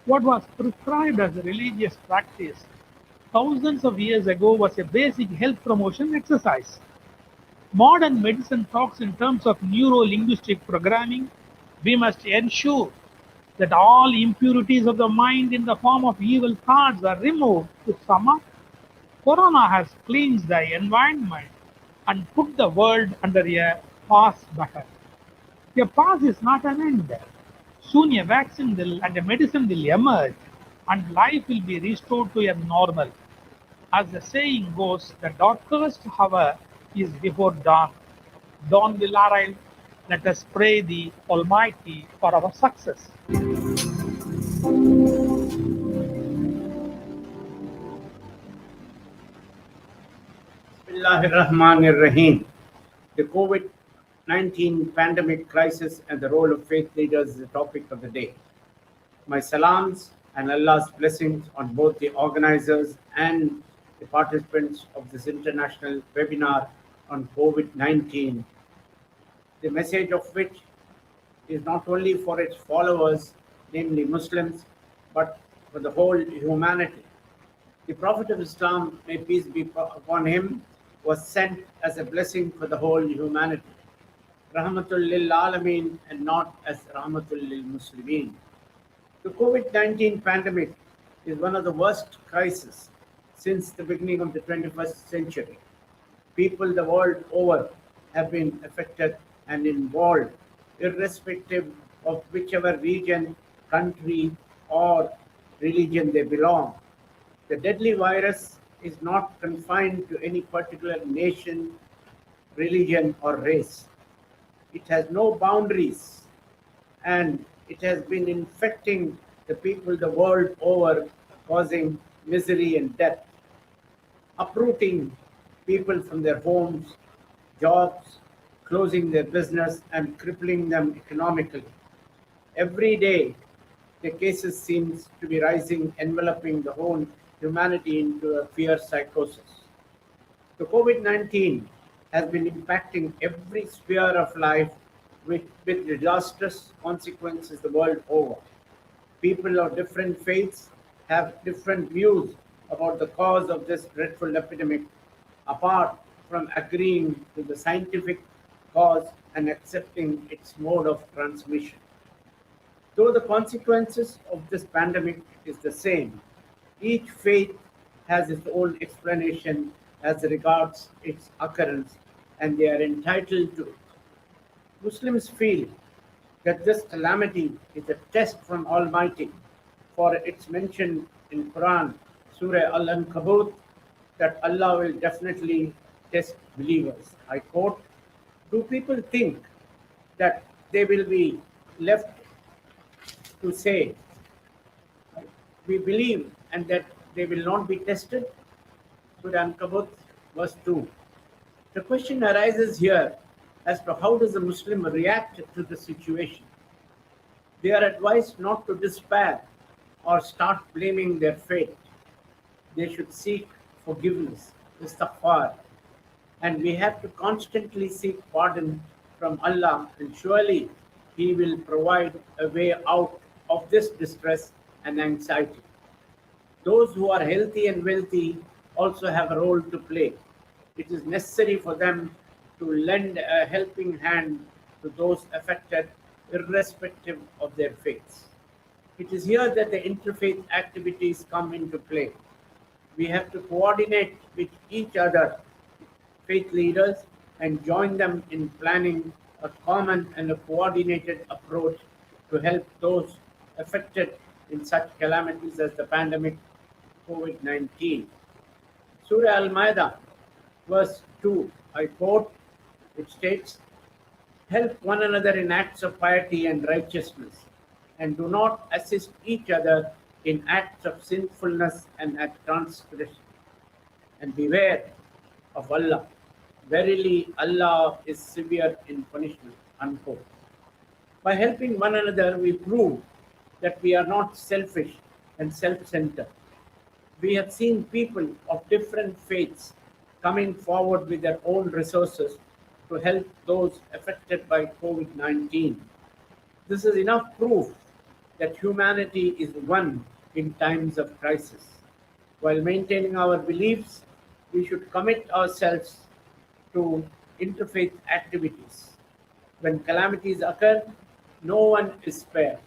What was prescribed as a religious practice thousands of years ago was a basic health promotion exercise. Modern medicine talks in terms of neuro-linguistic programming. We must ensure that all impurities of the mind in the form of evil thoughts are removed to sum up. Corona has cleansed the environment and put the world under a pause button. A pause is not an end. Soon a vaccine will and a medicine will emerge, and life will be restored to a normal. As the saying goes, the darkest hour is before dawn. Dawn will arrive. Let us pray the Almighty for our success. Bismillahirrahmanirrahim. The COVID-19 pandemic crisis and the role of faith leaders is the topic of the day. My salams and Allah's blessings on both the organizers and the participants of this international webinar on COVID-19, the message of which is not only for its followers, namely Muslims, but for the whole humanity. The Prophet of Islam, may peace be upon him, was sent as a blessing for the whole humanity. Rahmatul lil Alameen and not as Rahmatul lil Muslimin. The COVID-19 pandemic is one of the worst crises since the beginning of the 21st century. People the world over have been affected and involved, irrespective of whichever region, country, or religion they belong. The deadly virus is not confined to any particular nation, religion, or race. It has no boundaries, and it has been infecting the people the world over, causing misery and death, uprooting people from their homes, jobs, closing their business, and crippling them economically. Every day, the cases seems to be rising, enveloping the whole humanity into a fear psychosis. The COVID-19 has been impacting every sphere of life with disastrous consequences the world over. People of different faiths have different views about the cause of this dreadful epidemic, apart from agreeing to the scientific cause and accepting its mode of transmission. Though the consequences of this pandemic is the same, each faith has its own explanation as regards its occurrence, and they are entitled to it. Muslims feel that this calamity is a test from Almighty, for it's mentioned in Quran, Surah Al-Ankabut, that Allah will definitely test believers. I quote, "Do people think that they will be left to say, we believe, and that they will not be tested?" Surah Ankabut, verse 2. The question arises here as to how does a Muslim react to the situation. They are advised not to despair or start blaming their fate. They should seek forgiveness, istighfar, and we have to constantly seek pardon from Allah, and surely He will provide a way out of this distress and anxiety. Those who are healthy and wealthy also have a role to play. It is necessary for them to lend a helping hand to those affected, irrespective of their faiths. It is here that the interfaith activities come into play. We have to coordinate with each other, faith leaders, and join them in planning a common and a coordinated approach to help those affected in such calamities as the pandemic COVID-19. Surah Al-Ma'idah, verse 2, I quote, it states, "Help one another in acts of piety and righteousness, and do not assist each other in acts of sinfulness and at transgression. And beware of Allah. Verily, Allah is severe in punishment." Unquote. By helping one another, we prove that we are not selfish and self-centered. We have seen people of different faiths coming forward with their own resources to help those affected by COVID-19. This is enough proof that humanity is one in times of crisis. While maintaining our beliefs, we should commit ourselves to interfaith activities. When calamities occur, no one is spared.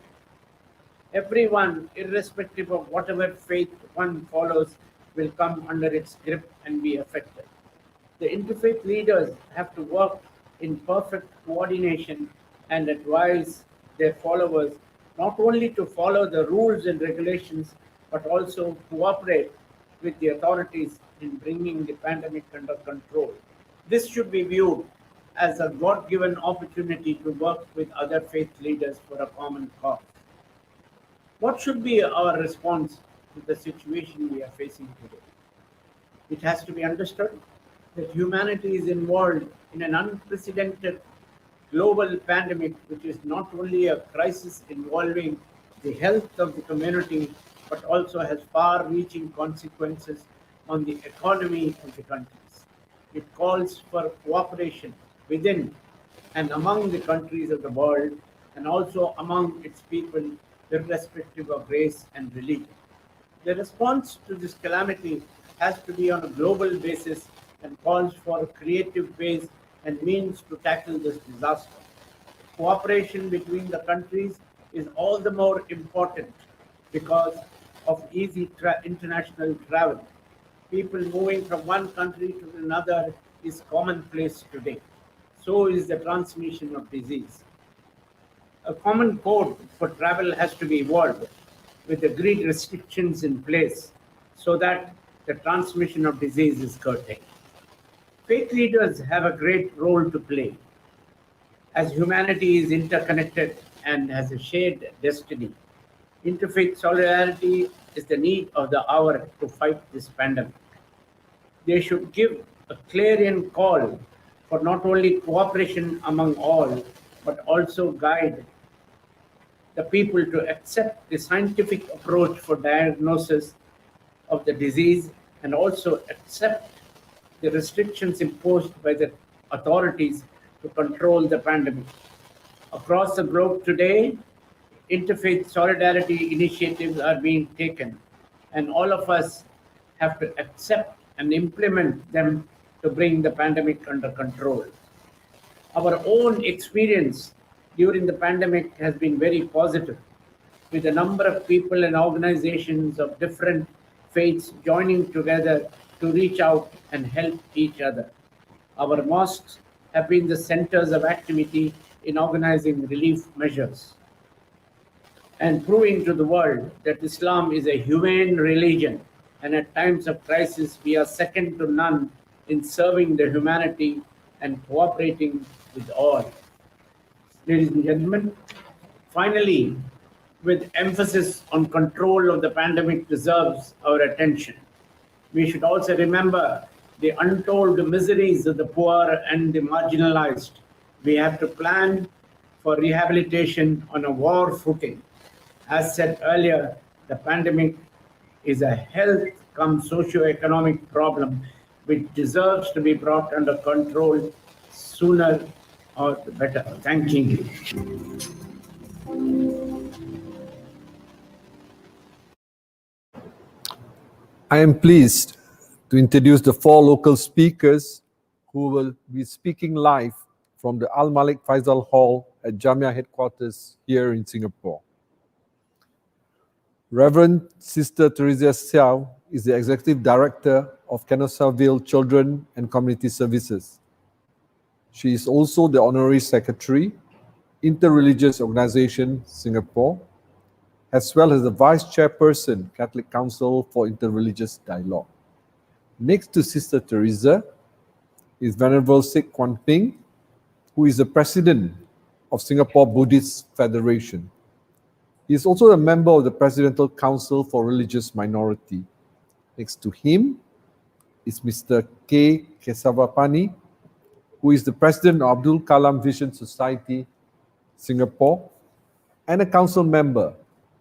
Everyone, irrespective of whatever faith one follows, will come under its grip and be affected. The interfaith leaders have to work in perfect coordination and advise their followers not only to follow the rules and regulations, but also cooperate with the authorities in bringing the pandemic under control. This should be viewed as a God-given opportunity to work with other faith leaders for a common cause. What should be our response to the situation we are facing today? It has to be understood that humanity is involved in an unprecedented global pandemic, which is not only a crisis involving the health of the community, but also has far reaching consequences on the economy of the countries. It calls for cooperation within and among the countries of the world, and also among its people, irrespective of race and religion. The response to this calamity has to be on a global basis and calls for creative ways and means to tackle this disaster. Cooperation between the countries is all the more important because of easy international travel. People moving from one country to another is commonplace today. So is the transmission of disease. A common code for travel has to be evolved with agreed restrictions in place so that the transmission of disease is curtailed. Faith leaders have a great role to play as humanity is interconnected and has a shared destiny. Interfaith solidarity is the need of the hour to fight this pandemic. They should give a clarion call for not only cooperation among all, but also guide the people to accept the scientific approach for diagnosis of the disease and also accept the restrictions imposed by the authorities to control the pandemic. Across the globe today, interfaith solidarity initiatives are being taken, and all of us have to accept and implement them to bring the pandemic under control. Our own experience during the pandemic has been very positive, with a number of people and organizations of different faiths joining together to reach out and help each other. Our mosques have been the centers of activity in organizing relief measures and proving to the world that Islam is a humane religion, and at times of crisis we are second to none in serving the humanity and cooperating with all. Ladies and gentlemen, finally, with emphasis on control of the pandemic deserves our attention. We should also remember the untold miseries of the poor and the marginalized. We have to plan for rehabilitation on a war footing. As said earlier, the pandemic is a health cum socio-economic problem which deserves to be brought under control sooner or better. Thank you. I am pleased to introduce the four local speakers who will be speaking live from the Al Malik Faisal Hall at Jamiyah headquarters here in Singapore. Reverend Sister Teresa Xiao is the Executive Director of Canossaville Children and Community Services. She is also the Honorary Secretary, Interreligious Organization Singapore, as well as the Vice Chairperson, Catholic Council for Interreligious Dialogue. Next to Sister Teresa is Venerable Sek Kuan Ping, who is the President of Singapore Buddhist Federation. He is also a member of the Presidential Council for Religious Minority. Next to him is Mr. K. Kesavapani, who is the President of Abdul Kalam Vision Society, Singapore, and a council member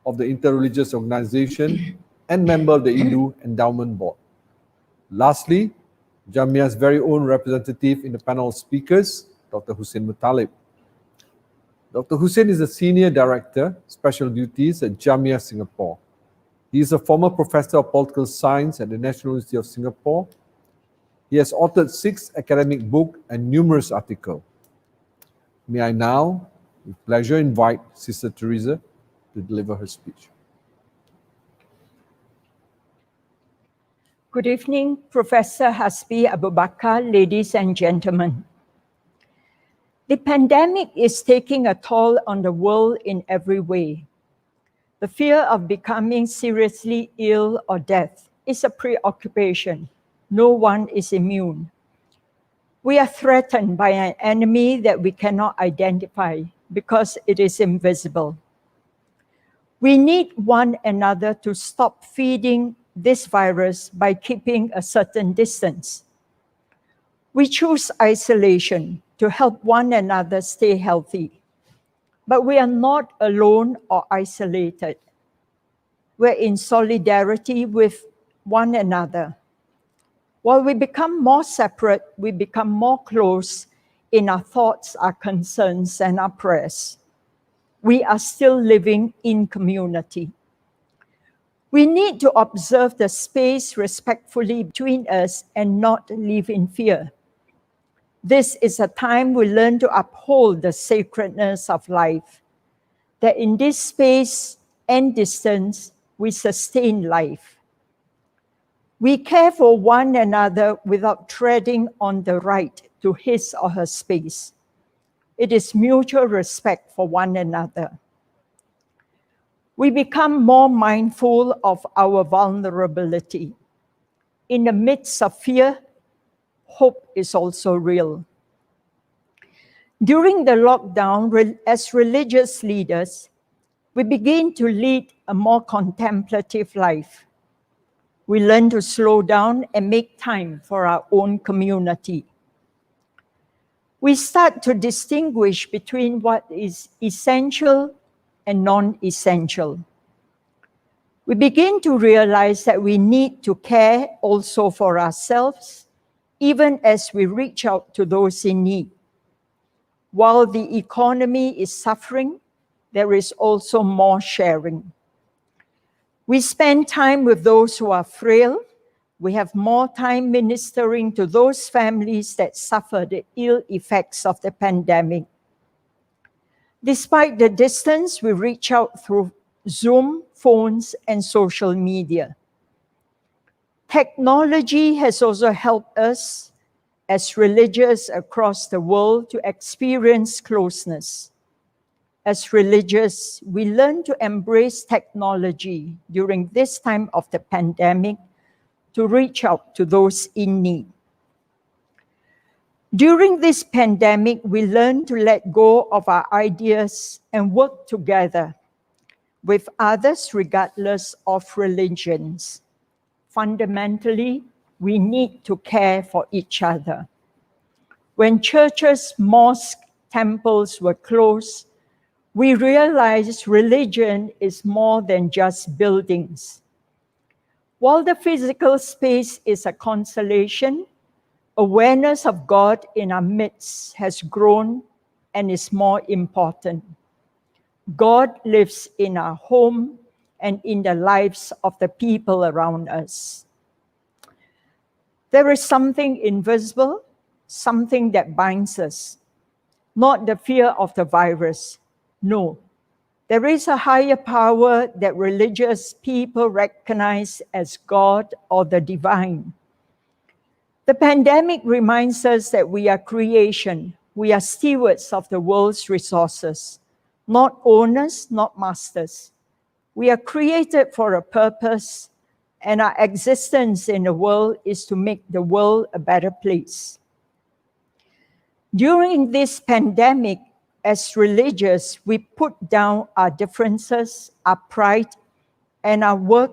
of the Interreligious Organization and member of the INDU Endowment Board. Lastly, Jamiyah's very own representative in the panel of speakers, Dr. Hussein Muttalib. Dr. Hussein is a Senior Director, Special Duties at Jamiyah Singapore. He is a former Professor of Political Science at the National University of Singapore. He has authored 6 academic books and numerous articles. May I now, with pleasure, invite Sister Teresa to deliver her speech. Good evening, Professor Hasbi Abu Bakar, ladies and gentlemen. The pandemic is taking a toll on the world in every way. The fear of becoming seriously ill or death is a preoccupation. No one is immune. We are threatened by an enemy that we cannot identify because it is invisible. We need one another to stop feeding this virus by keeping a certain distance. We choose isolation to help one another stay healthy. But we are not alone or isolated. We're in solidarity with one another. While we become more separate, we become more close in our thoughts, our concerns, and our prayers. We are still living in community. We need to observe the space respectfully between us and not live in fear. This is a time we learn to uphold the sacredness of life, that in this space and distance, we sustain life. We care for one another without treading on the right to his or her space. It is mutual respect for one another. We become more mindful of our vulnerability. In the midst of fear, hope is also real. During the lockdown, as religious leaders, we begin to lead a more contemplative life. We learn to slow down and make time for our own community. We start to distinguish between what is essential and non-essential. We begin to realize that we need to care also for ourselves, even as we reach out to those in need. While the economy is suffering, there is also more sharing. We spend time with those who are frail. We have more time ministering to those families that suffer the ill effects of the pandemic. Despite the distance, we reach out through Zoom, phones, and social media. Technology has also helped us as religious across the world to experience closeness. As religious, we learn to embrace technology during this time of the pandemic to reach out to those in need. During this pandemic, we learn to let go of our ideas and work together with others regardless of religions. Fundamentally, we need to care for each other. When churches, mosques, temples were closed, we realized religion is more than just buildings. While the physical space is a consolation, awareness of God in our midst has grown and is more important. God lives in our home and in the lives of the people around us. There is something invisible, something that binds us, not the fear of the virus. No, there is a higher power that religious people recognize as God or the divine. The pandemic reminds us that we are creation. We are stewards of the world's resources, not owners, not masters. We are created for a purpose, and our existence in the world is to make the world a better place. During this pandemic, as religious, we put down our differences, our pride, and our work,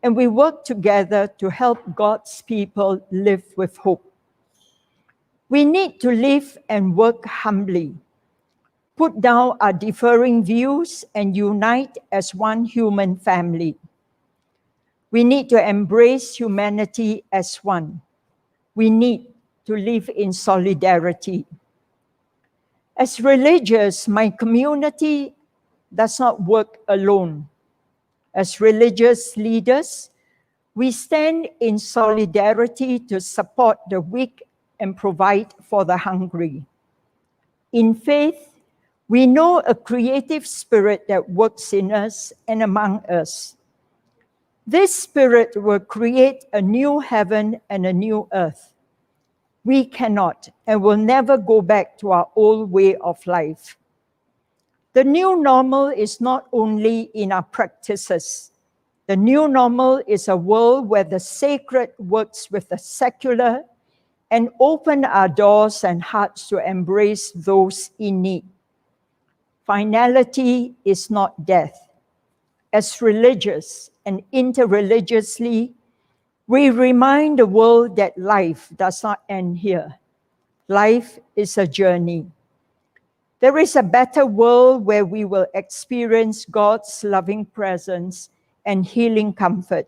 and we work together to help God's people live with hope. We need to live and work humbly, put down our differing views, and unite as one human family. We need to embrace humanity as one. We need to live in solidarity. As religious, my community does not work alone. As religious leaders, we stand in solidarity to support the weak and provide for the hungry. In faith, we know a creative spirit that works in us and among us. This spirit will create a new heaven and a new earth. We cannot and will never go back to our old way of life. The new normal is not only in our practices. The new normal is a world where the sacred works with the secular and open our doors and hearts to embrace those in need. Finality is not death. As religious and interreligiously, we remind the world that life does not end here. Life is a journey. There is a better world where we will experience God's loving presence and healing comfort.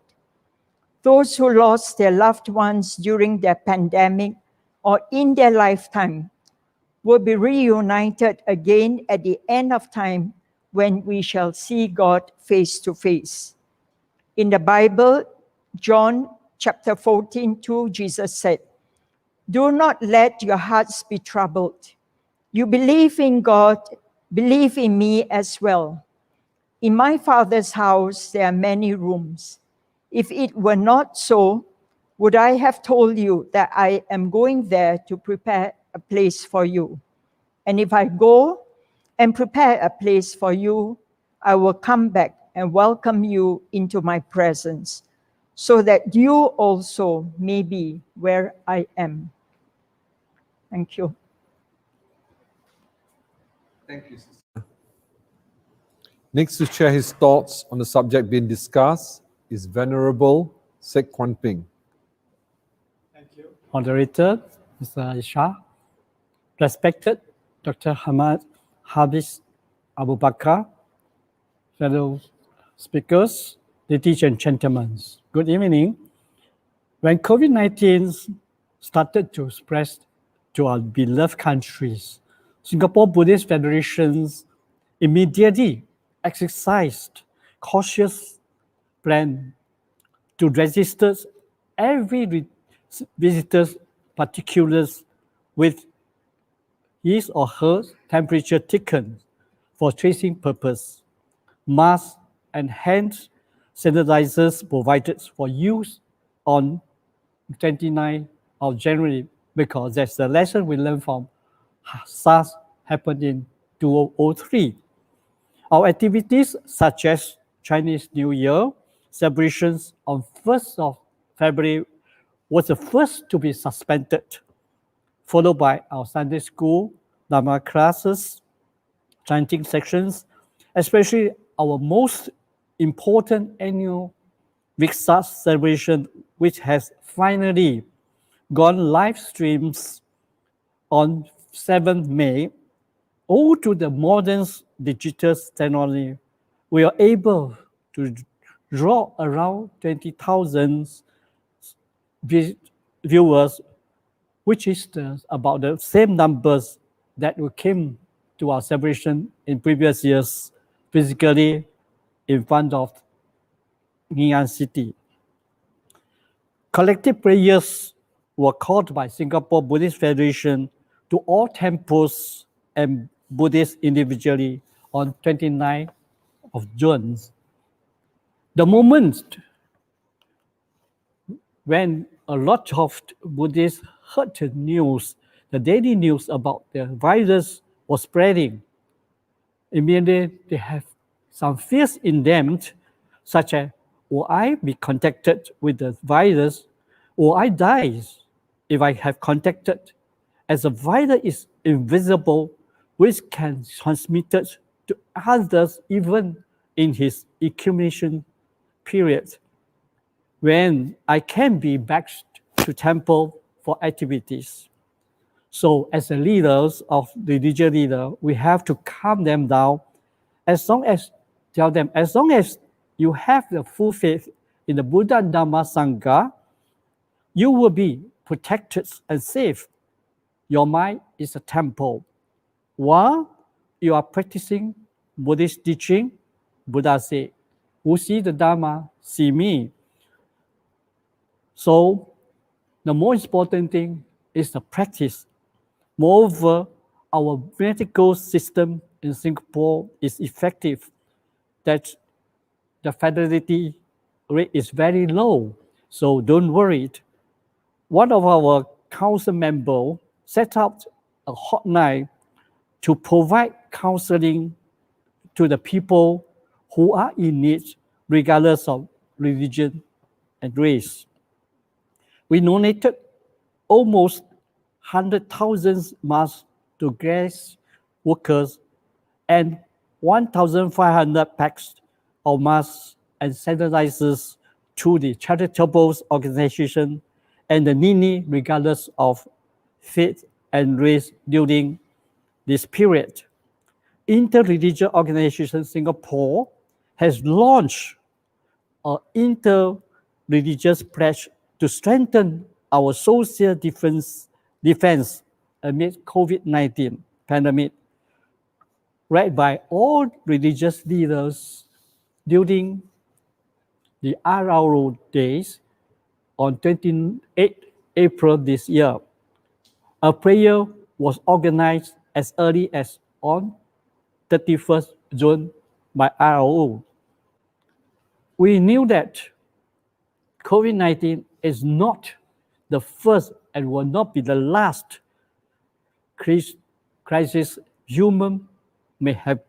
Those who lost their loved ones during the pandemic or in their lifetime will be reunited again at the end of time when we shall see God face to face. In the Bible, John chapter 14:2, Jesus said, "Do not let your hearts be troubled. You believe in God, believe in me as well. In my Father's house there are many rooms. If it were not so, would I have told you that I am going there to prepare a place for you? And if I go and prepare a place for you, I will come back and welcome you into my presence, so that you also may be where I am." Thank you. Thank you, sister. Next to share his thoughts on the subject being discussed is Venerable Sek Kwan Ping. Moderator, Mr. Isha, respected Dr. Hamad Habis Abu Bakr, fellow speakers, ladies and gentlemen, good evening. When COVID-19 started to spread to our beloved countries, Singapore Buddhist Federation immediately exercised cautious plan to register every visitor's particulars with his or her temperature taken for tracing purpose, masks and hand sanitizers provided for use on 29th of January, because that's the lesson we learned from SARS happened in 2003. Our activities such as Chinese New Year celebrations on 1st of February was the first to be suspended, followed by our Sunday school, Dharma classes, chanting sections, especially our most important annual Viksa celebration, which has finally gone live streams on 7th May. Owing to the modern digital technology, we are able to draw around 20,000 viewers, which is about the same numbers that came to our celebration in previous years, physically in front of Nghi An City. Collective prayers were called by Singapore Buddhist Federation to all temples and Buddhists individually on 29th of June. The moment when a lot of Buddhists heard the news, the daily news about the virus was spreading, immediately they have some fears in them, such as, will I be contacted with the virus? Will I die if I have contacted? As the virus is invisible, which can transmit it to others even in his incubation period, when I can be back to temple for activities. So as the leaders of the religious leader, we have to calm them down, tell them, as long as you have the full faith in the Buddha, Dhamma, Sangha, you will be protected and safe. Your mind is a temple. While you are practicing Buddhist teaching, Buddha said, who see the Dharma, see me. So the most important thing is the practice. Moreover, our medical system in Singapore is effective, that the fatality rate is very low. So don't worry. One of our council members set up a hotline to provide counseling to the people who are in need, regardless of religion and race. We donated almost 100,000 masks to grace workers and 1,500 packs of masks and sanitizers to the charitable organization and the needy, regardless of faith and race during this period. Interreligious Organization Singapore has launched an interreligious pledge to strengthen our social defense amid COVID-19 pandemic, read by all religious leaders during the RRO days on 28 April this year. A prayer was organized as early as on 31st June by RRO. We knew that COVID-19 is not the first and will not be the last crisis human may have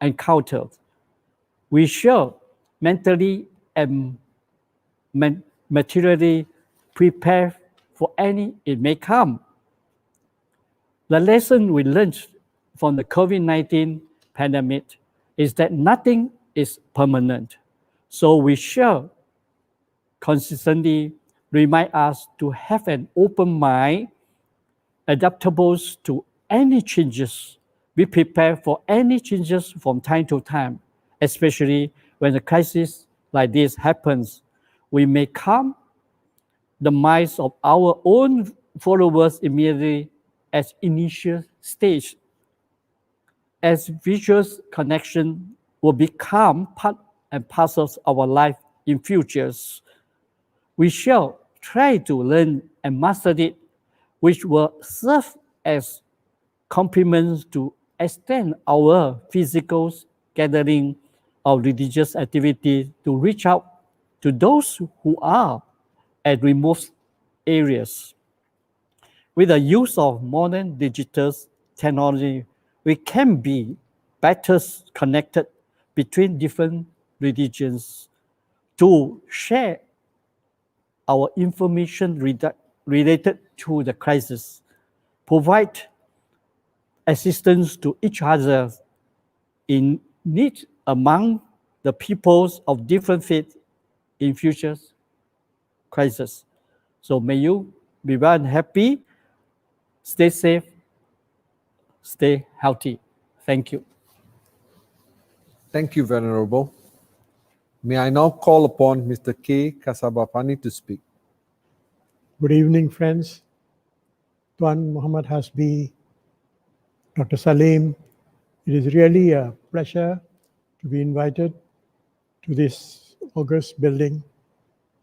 encountered. We should mentally and materially prepare for any it may come. The lesson we learned from the COVID-19 pandemic is that nothing is permanent. So we shall consistently remind us to have an open mind, adaptable to any changes. Be prepared for any changes from time to time, especially when a crisis like this happens. We may calm the minds of our own followers immediately as initial stage. As visual connection will become part and parcel of our life in futures, we shall try to learn and master it, which will serve as complements to extend our physical gathering of religious activity to reach out to those who are at remote areas. With the use of modern digital technology, we can be better connected between different religions to share our information related to the crisis, provide assistance to each other in need among the peoples of different faiths in future crises. So may you be well and happy, stay safe, stay healthy. Thank you. Thank you, Venerable. May I now call upon Mr. K. Kasabapani to speak. Good evening, friends. Tuan Muhammad Hasbi, Dr. Salim, it is really a pleasure to be invited to this august building,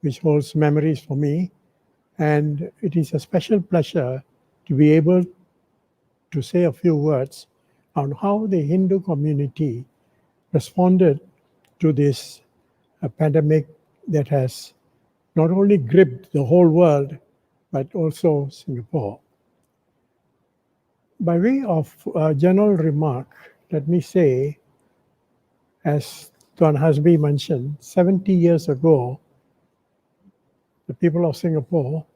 which holds memories for me. And it is a special pleasure to be able to say a few words on how the Hindu community responded to this pandemic that has not only gripped the whole world, but also Singapore. By way of general remark, let me say, as Tuan Hasbi mentioned, 70 years ago, the people of Singapore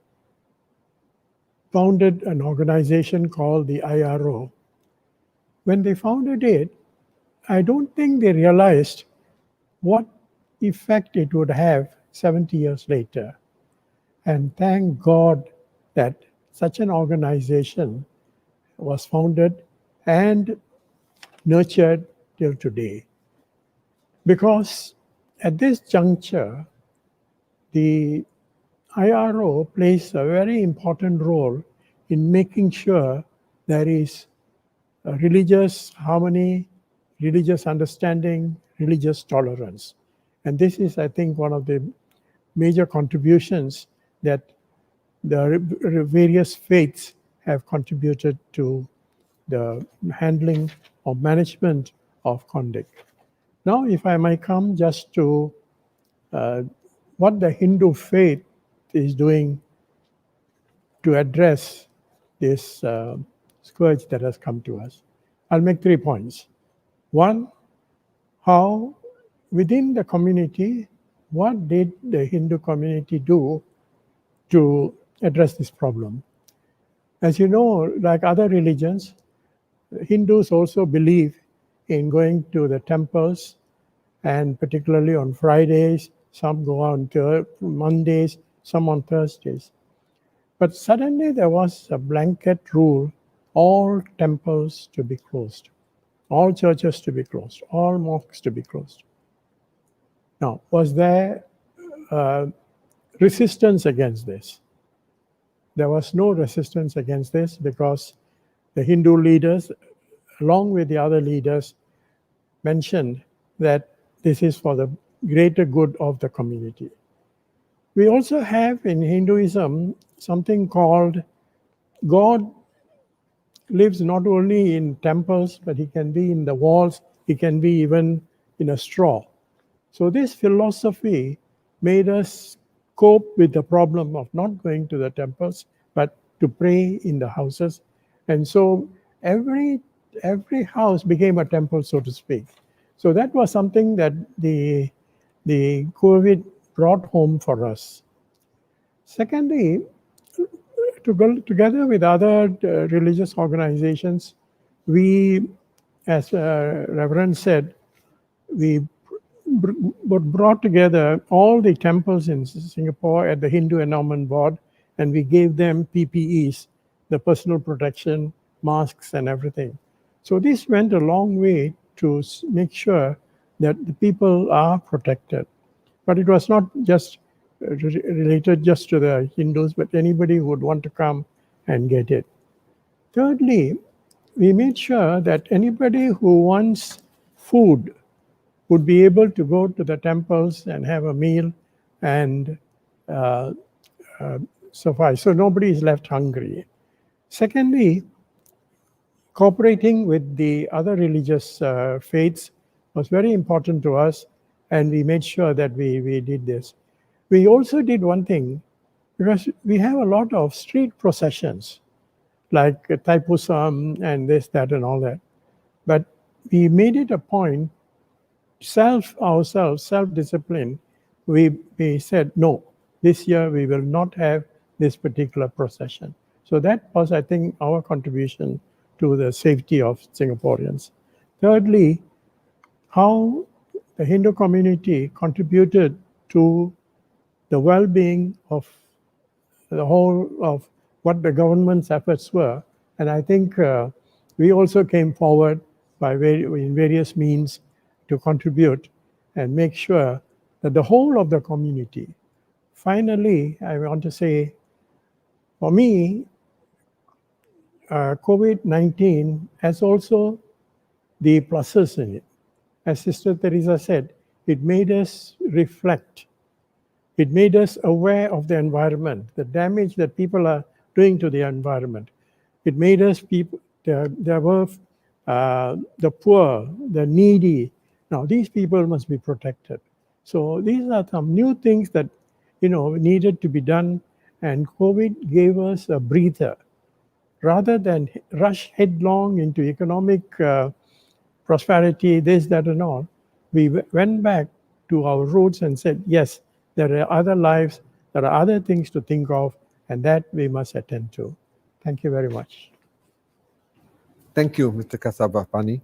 founded an organization called the IRO. When they founded it, I don't think they realized what effect it would have 70 years later. And thank God that such an organization was founded and nurtured till today. Because at this juncture, the IRO plays a very important role in making sure there is religious harmony, religious understanding, religious tolerance. And this is, I think, one of the major contributions that the various faiths have contributed to the handling or management of conduct. Now, if I might come just to what the Hindu faith is doing to address this scourge that has come to us, I'll make 3 points. One, how within the community, what did the Hindu community do to address this problem? As you know, like other religions, Hindus also believe in going to the temples, and particularly on Fridays, some go on to Mondays, some on Thursdays. But suddenly there was a blanket rule, all temples to be closed, all churches to be closed, all mosques to be closed. Now, was there resistance against this? There was no resistance against this because the Hindu leaders, along with the other leaders, mentioned that this is for the greater good of the community. We also have in Hinduism something called God lives not only in temples, but he can be in the walls, he can be even in a straw. So this philosophy made us cope with the problem of not going to the temples, but to pray in the houses. And so every house became a temple, so to speak. So that was something that the COVID brought home for us. Secondly, together with other religious organizations, we, as Reverend said, we brought together all the temples in Singapore at the Hindu Endowment Board, and we gave them PPEs, the personal protection, masks, and everything. So this went a long way to make sure that the people are protected. But it was not just related just to the Hindus, but anybody who would want to come and get it. Thirdly, we made sure that anybody who wants food would be able to go to the temples and have a meal and suffice. So nobody is left hungry. Secondly, cooperating with the other religious faiths was very important to us, and we made sure that we did this. We also did one thing, because we have a lot of street processions, like Thaipusam and this, that, and all that. But we made it a point, self-discipline, we said, no, this year we will not have this particular procession. So that was, I think, our contribution to the safety of Singaporeans. Thirdly, how the Hindu community contributed to the well-being of the whole of what the government's efforts were. And I think we also came forward in various means to contribute and make sure that the whole of the community. Finally, I want to say, for me, COVID-19 has also the pluses in it. As Sister Teresa said, it made us reflect. It made us aware of the environment, the damage that people are doing to the environment. It made us people, there were the poor, the needy. Now, these people must be protected. So these are some new things that, needed to be done, and COVID gave us a breather. Rather than rush headlong into economic prosperity, this, that, and all, we went back to our roots and said, yes, there are other lives, there are other things to think of, and that we must attend to. Thank you very much. Thank you, Mr. Kasabah Pani.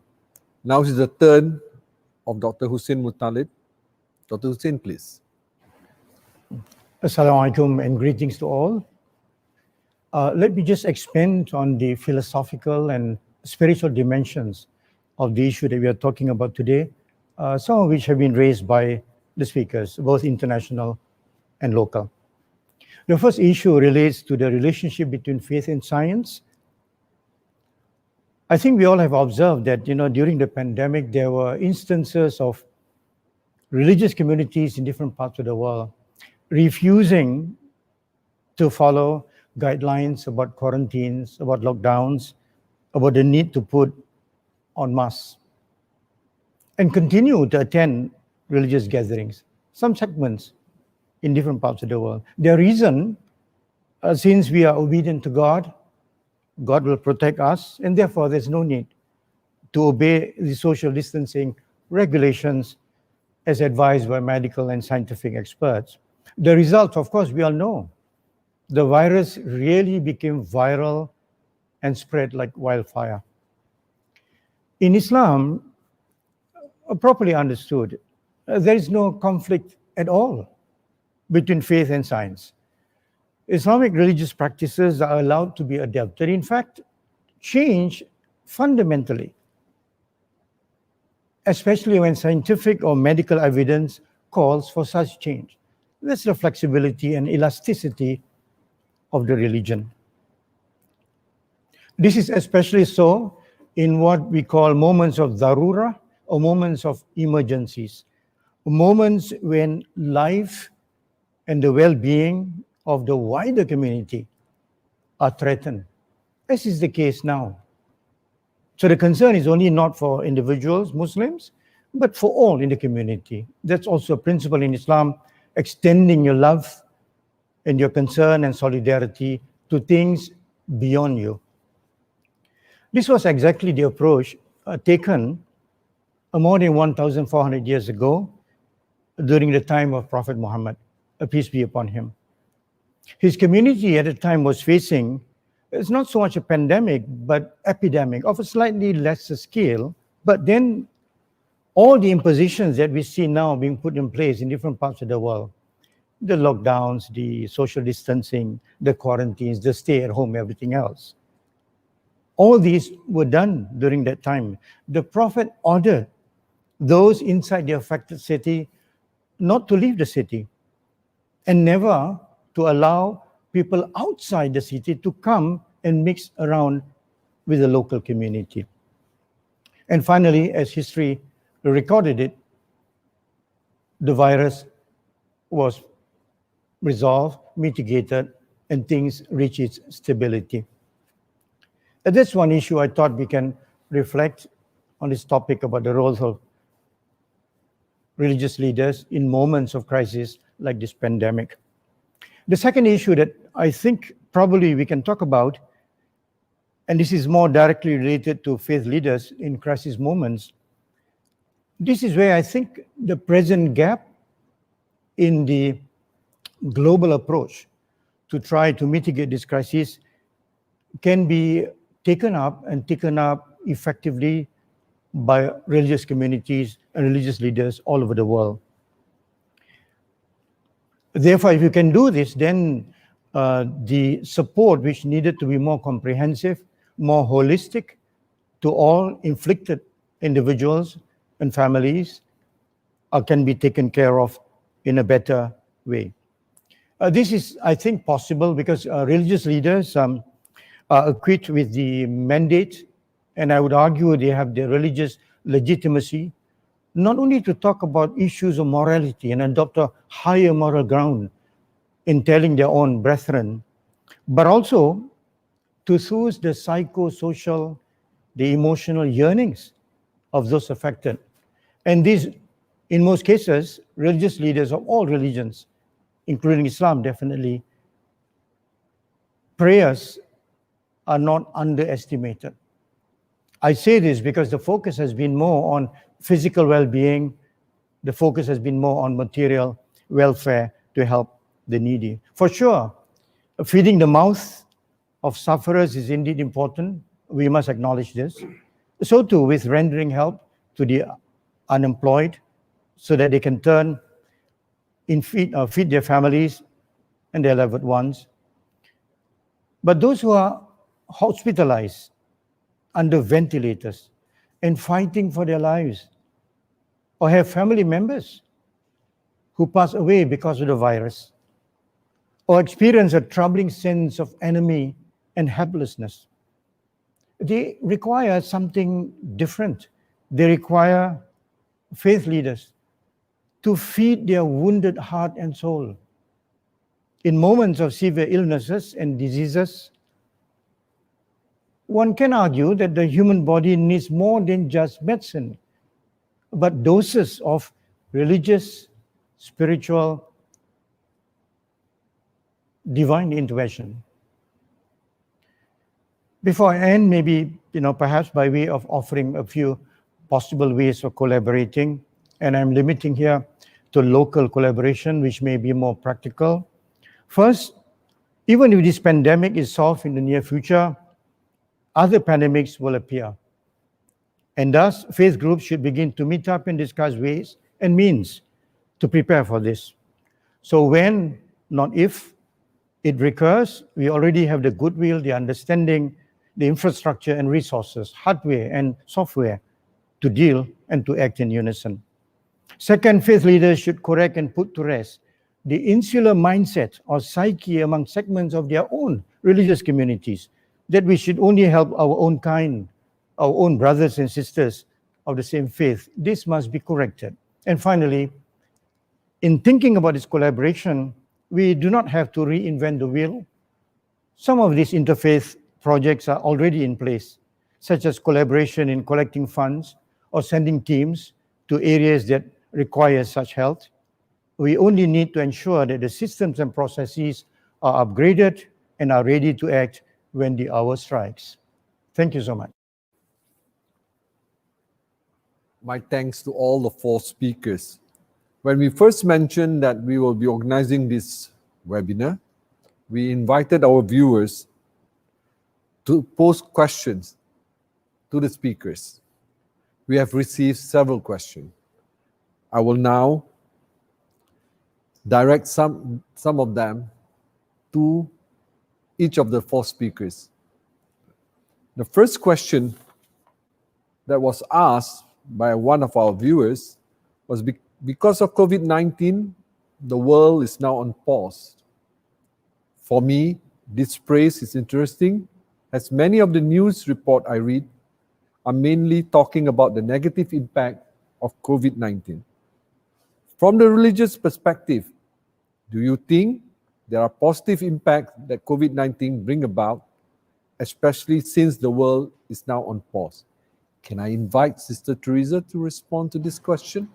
Now is the turn of Dr. Hussein Muttalib. Dr. Hussein, please. Assalamu alaikum and greetings to all. Let me just expand on the philosophical and spiritual dimensions of the issue that we are talking about today, some of which have been raised by the speakers, both international and local. The first issue relates to the relationship between faith and science. I think we all have observed that, during the pandemic, there were instances of religious communities in different parts of the world refusing to follow guidelines about quarantines, about lockdowns, about the need to put on masks, and continue to attend religious gatherings, some segments in different parts of the world. Their reason, since we are obedient to God, God will protect us, and therefore there's no need to obey the social distancing regulations as advised by medical and scientific experts. The result, of course, we all know. The virus really became viral and spread like wildfire. In Islam, properly understood, there is no conflict at all between faith and science. Islamic religious practices are allowed to be adapted, in fact, change fundamentally, especially when scientific or medical evidence calls for such change. That's the flexibility and elasticity of the religion. This is especially so in what we call moments of darura or moments of emergencies, moments when life and the well-being of the wider community are threatened, as is the case now. So the concern is only not for individuals, Muslims, but for all in the community. That's also a principle in Islam, extending your love and your concern and solidarity to things beyond you. This was exactly the approach taken more than 1,400 years ago during the time of Prophet Muhammad, peace be upon him. His community at the time was facing, it's not so much a pandemic, but epidemic of a slightly lesser scale. But then all the impositions that we see now being put in place in different parts of the world, the lockdowns, the social distancing, the quarantines, the stay at home, everything else, all these were done during that time. The Prophet ordered those inside the affected city not to leave the city and never to allow people outside the city to come and mix around with the local community. And finally, as history recorded it, the virus was resolved, mitigated, and things reached its stability. That's one issue I thought we can reflect on this topic about the roles of religious leaders in moments of crisis like this pandemic. The second issue that I think probably we can talk about, and this is more directly related to faith leaders in crisis moments, this is where I think the present gap in the global approach to try to mitigate this crisis can be taken up effectively by religious communities and religious leaders all over the world. Therefore, if you can do this, then the support which needed to be more comprehensive, more holistic to all inflicted individuals and families can be taken care of in a better way. This is, I think, possible because religious leaders are equipped with the mandate, and I would argue they have the religious legitimacy, not only to talk about issues of morality and adopt a higher moral ground in telling their own brethren, but also to soothe the psychosocial, the emotional yearnings of those affected. And these, in most cases, religious leaders of all religions, including Islam definitely, prayers are not underestimated. I say this because the focus has been more on physical well-being, the focus has been more on material welfare to help the needy. For sure, feeding the mouth of sufferers is indeed important. We must acknowledge this. So too with rendering help to the unemployed so that they can turn in feed their families and their loved ones. But those who are hospitalized under ventilators and fighting for their lives, or have family members who pass away because of the virus, or experience a troubling sense of enemy and helplessness, they require something different. They require faith leaders to feed their wounded heart and soul. In moments of severe illnesses and diseases, one can argue that the human body needs more than just medicine, but doses of religious, spiritual, divine intervention. Before I end, maybe, perhaps by way of offering a few possible ways of collaborating, and I'm limiting here to local collaboration, which may be more practical. First, even if this pandemic is solved in the near future, other pandemics will appear. And thus, faith groups should begin to meet up and discuss ways and means to prepare for this. So when, not if, It recurs. We already have the goodwill, the understanding, the infrastructure and resources, hardware and software to deal and to act in unison. Second, faith leaders should correct and put to rest the insular mindset or psyche among segments of their own religious communities that we should only help our own kind, our own brothers and sisters of the same faith. This must be corrected. And finally, in thinking about this collaboration, we do not have to reinvent the wheel. Some of these interfaith projects are already in place, such as collaboration in collecting funds or sending teams to areas that require such help. We only need to ensure that the systems and processes are upgraded and are ready to act when the hour strikes. Thank you so much. My thanks to all the 4 speakers. When we first mentioned that we will be organizing this webinar, we invited our viewers to pose questions to the speakers. We have received several questions. I will now direct some of them to each of the 4 speakers. The first question that was asked by one of our viewers was because of COVID-19, the world is now on pause. For me, this phrase is interesting, as many of the news report I read are mainly talking about the negative impact of COVID-19. From the religious perspective, do you think there are positive impacts that COVID-19 bring about, especially since the world is now on pause? Can I invite Sister Teresa to respond to this question?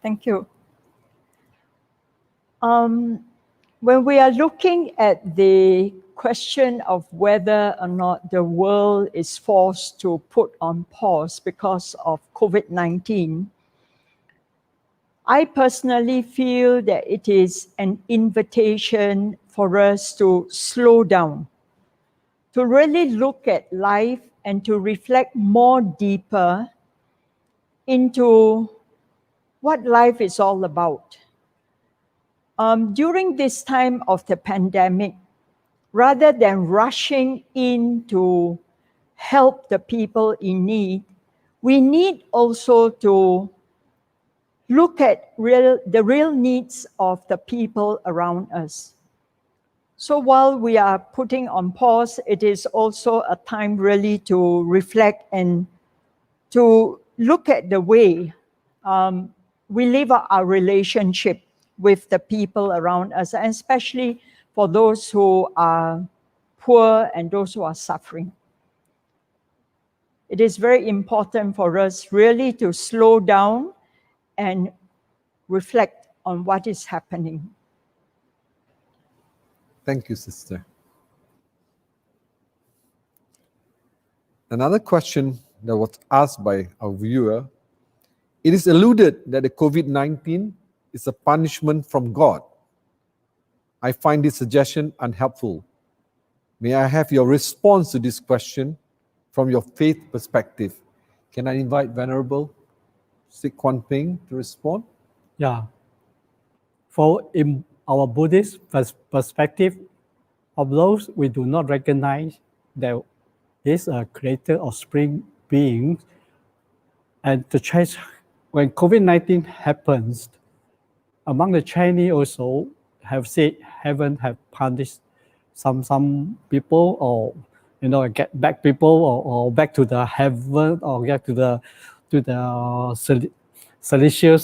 Thank you. When we are looking at the question of whether or not the world is forced to put on pause because of COVID-19, I personally feel that it is an invitation for us to slow down, to really look at life and to reflect more deeper into what life is all about. During this time of the pandemic, rather than rushing in to help the people in need, we need also to look at the real needs of the people around us. So while we are putting on pause, it is also a time really to reflect and to look at the way we live our relationship with the people around us, and especially for those who are poor and those who are suffering. It is very important for us really to slow down and reflect on what is happening. Thank you, Sister. Another question that was asked by a viewer, it is alluded that the COVID-19 is a punishment from God. I find this suggestion unhelpful. May I have your response to this question from your faith perspective? Can I invite Venerable Sik Kwan Ping to respond? Yeah. For in our Buddhist perspective, although we do not recognize there is a creator or spring being, and the Chinese, when COVID-19 happens, among the Chinese also have said heaven have punished some people, or get back people, or back to the heaven, or get to the celestial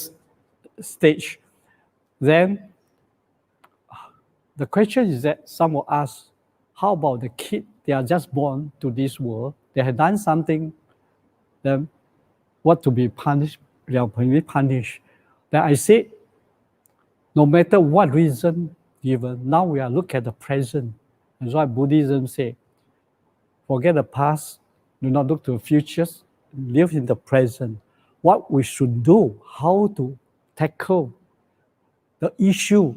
stage. Then the question is that some will ask, how about the kid? They are just born to this world. They have done something. Then what to be punished? They are going to be punished. Then I say, no matter what reason given, now we are looking at the present. That's why Buddhism say, forget the past, do not look to the futures, live in the present. What we should do, how to tackle the issue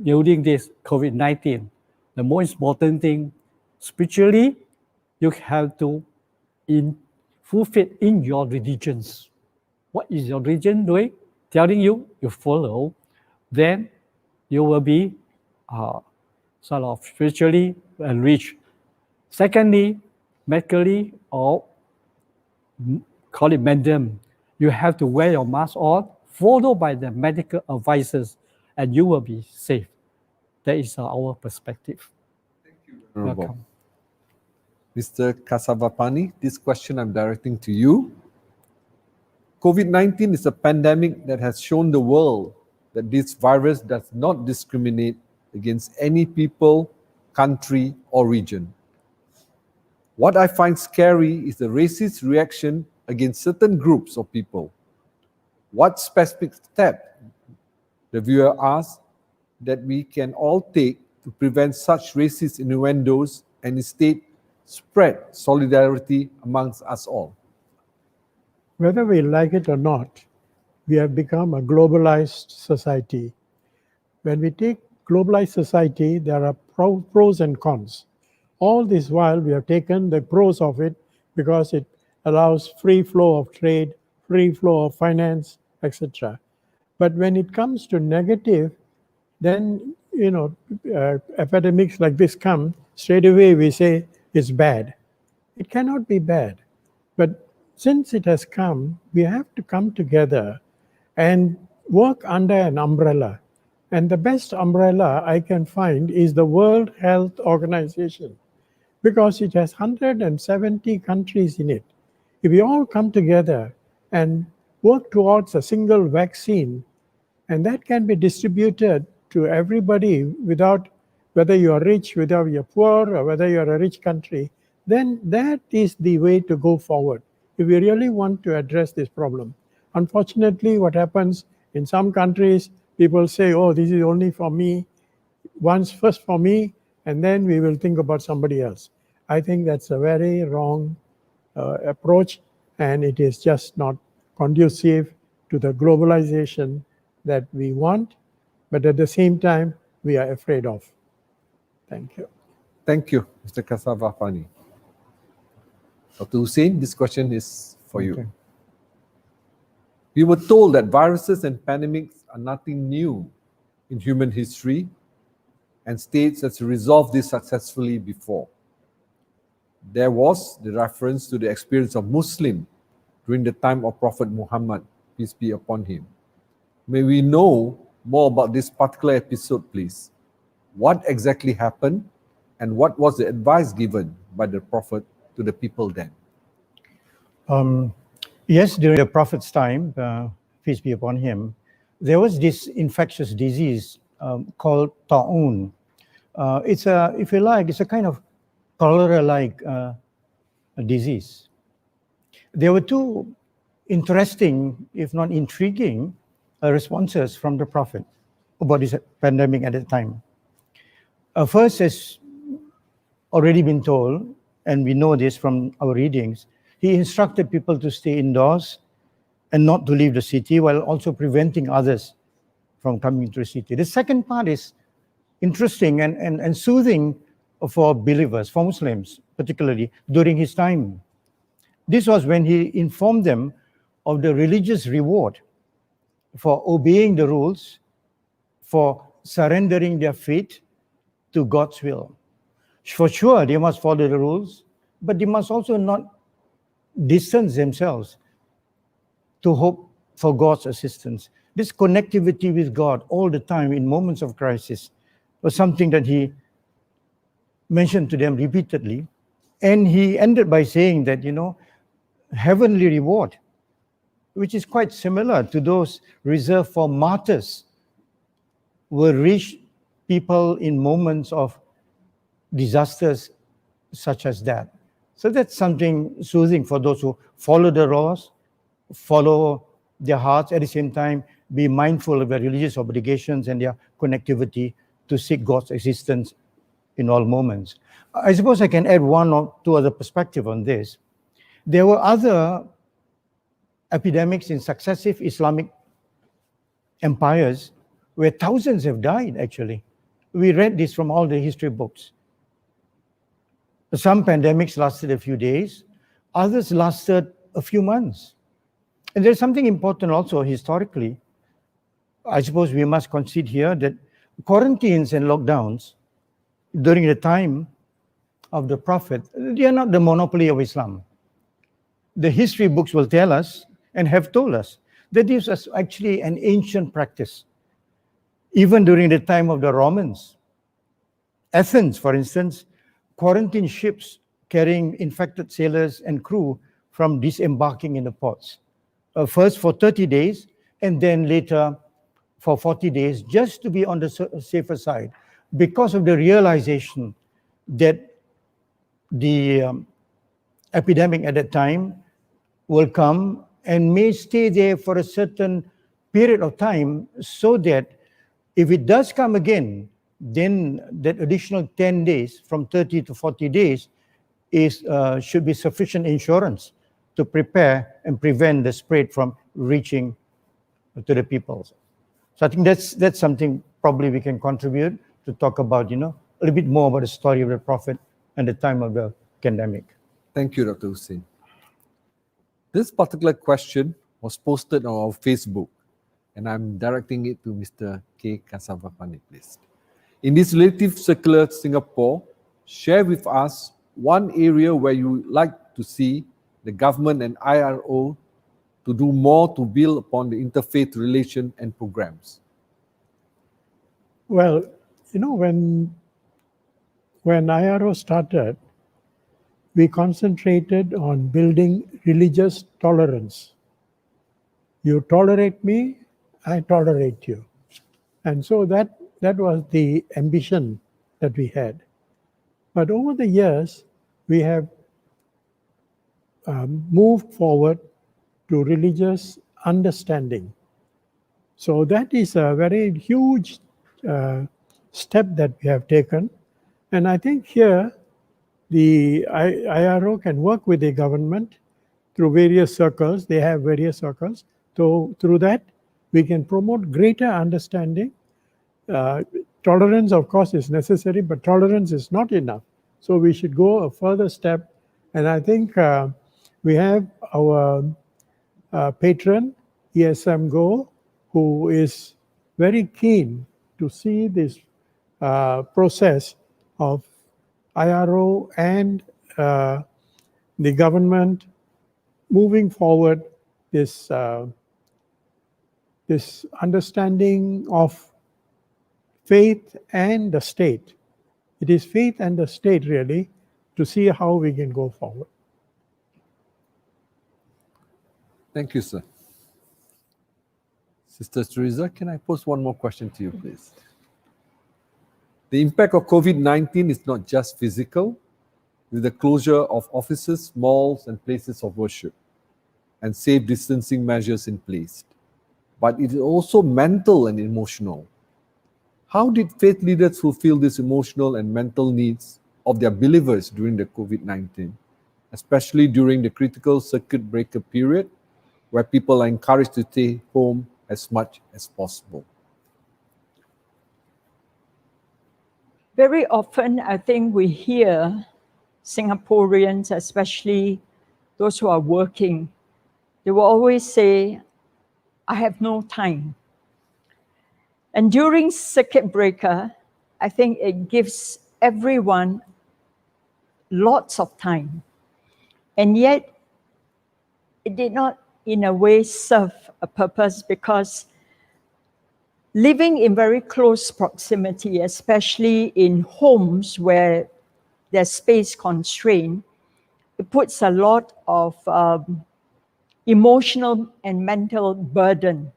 during this COVID-19. The most important thing, spiritually, you have to full faith in your religions. What is your religion doing? Telling you, you follow. Then you will be sort of spiritually enriched. Secondly, medically or call it mandem, you have to wear your mask on, followed by the medical advisors, and you will be safe. That is our perspective. Honorable. Welcome. Mr. Kasavapani, this question I'm directing to you. COVID-19 is a pandemic that has shown the world that this virus does not discriminate against any people, country, or region. What I find scary is the racist reaction against certain groups of people. What specific step, the viewer asks, that we can all take to prevent such racist innuendos and instead spread solidarity amongst us all? Whether we like it or not, we have become a globalized society. When we take globalized society, there are pros and cons. All this while, we have taken the pros of it because it allows free flow of trade, free flow of finance, etc. But when it comes to negative, then, epidemics like this come, straight away we say it's bad. It cannot be bad. But since it has come, we have to come together and work under an umbrella. And the best umbrella I can find is the World Health Organization, because it has 170 countries in it. If we all come together and work towards a single vaccine, and that can be distributed to everybody without, whether you are rich, whether you're poor, or whether you're a rich country, then that is the way to go forward if we really want to address this problem. Unfortunately, what happens in some countries, people say, oh, this is only for me, first for me, and then we will think about somebody else. I think that's a very wrong approach, and it is just not conducive to the globalization that we want, but at the same time, we are afraid of. Thank you. Thank you, Mr. Kasavapani. Dr. Hussein, this question is for you. We were told that viruses and pandemics are nothing new in human history, and states has resolved this successfully before. There was the reference to the experience of Muslim during the time of Prophet Muhammad, peace be upon him. May we know more about this particular episode, please? What exactly happened, and what was the advice given by the Prophet to the people then? Yes, during the Prophet's time, peace be upon him, there was this infectious disease called ta'un. It's a, if you like, it's a kind of cholera-like disease. There were two interesting, if not intriguing, responses from the Prophet about this pandemic at the time. First, as already been told, and we know this from our readings, he instructed people to stay indoors and not to leave the city, while also preventing others from coming to the city. The second part is interesting and soothing for believers, for Muslims, particularly during his time. This was when he informed them of the religious reward for obeying the rules, for surrendering their faith to God's will. For sure, they must follow the rules, but they must also not distance themselves to hope for God's assistance. This connectivity with God all the time in moments of crisis was something that he mentioned to them repeatedly. And he ended by saying that, heavenly reward, which is quite similar to those reserved for martyrs, will reach people in moments of disasters such as that. So that's something soothing for those who follow the laws, follow their hearts, at the same time be mindful of their religious obligations and their connectivity to seek God's assistance in all moments. I suppose I can add one or two other perspectives on this. There were other epidemics in successive Islamic empires where thousands have died, actually. We read this from all the history books. Some pandemics lasted a few days, others lasted a few months. And there's something important also historically. I suppose we must concede here that quarantines and lockdowns during the time of the Prophet, they are not the monopoly of Islam. The history books will tell us and have told us that this was actually an ancient practice. Even during the time of the Romans, Athens, for instance, quarantined ships carrying infected sailors and crew from disembarking in the ports. First for 30 days and then later for 40 days, just to be on the safer side, because of the realization that the epidemic at that time will come and may stay there for a certain period of time, so that if it does come again, then that additional 10 days, from 30 to 40 days, should be sufficient insurance to prepare and prevent the spread from reaching to the people. So I think that's something probably we can contribute to talk about, a little bit more about the story of the Prophet and the time of the pandemic. Thank you, Dr. Hussein. This particular question was posted on our Facebook, and I'm directing it to Mr. K. Kasavapani, please. In this relative circular Singapore, share with us one area where you would like to see the government and IRO to do more to build upon the interfaith relation and programs. Well, when IRO started, we concentrated on building religious tolerance. You tolerate me, I tolerate you. And so that was the ambition that we had. But over the years, we have moved forward to religious understanding. So that is a very huge step that we have taken. And I think here, the IRO can work with the government through various circles. They have various circles. So through that, we can promote greater understanding. Tolerance, of course, is necessary, but tolerance is not enough. So we should go a further step. And I think we have our patron, ESM Go, who is very keen to see this process of IRO and the government moving forward this understanding of faith and the state. It is faith and the state, really, to see how we can go forward. Thank you, sir. Sister Teresa, can I pose one more question to you, please? The impact of COVID-19 is not just physical, with the closure of offices, malls, and places of worship, and safe distancing measures in place, but it is also mental and emotional. How did faith leaders fulfill these emotional and mental needs of their believers during the COVID-19, especially during the critical circuit breaker period, where people are encouraged to stay home as much as possible? Very often, I think we hear Singaporeans, especially those who are working, they will always say, I have no time. And during circuit breaker, I think it gives everyone lots of time. And yet, it did not, in a way, serve a purpose, because living in very close proximity, especially in homes where there's space constraint, it puts a lot of emotional and mental burden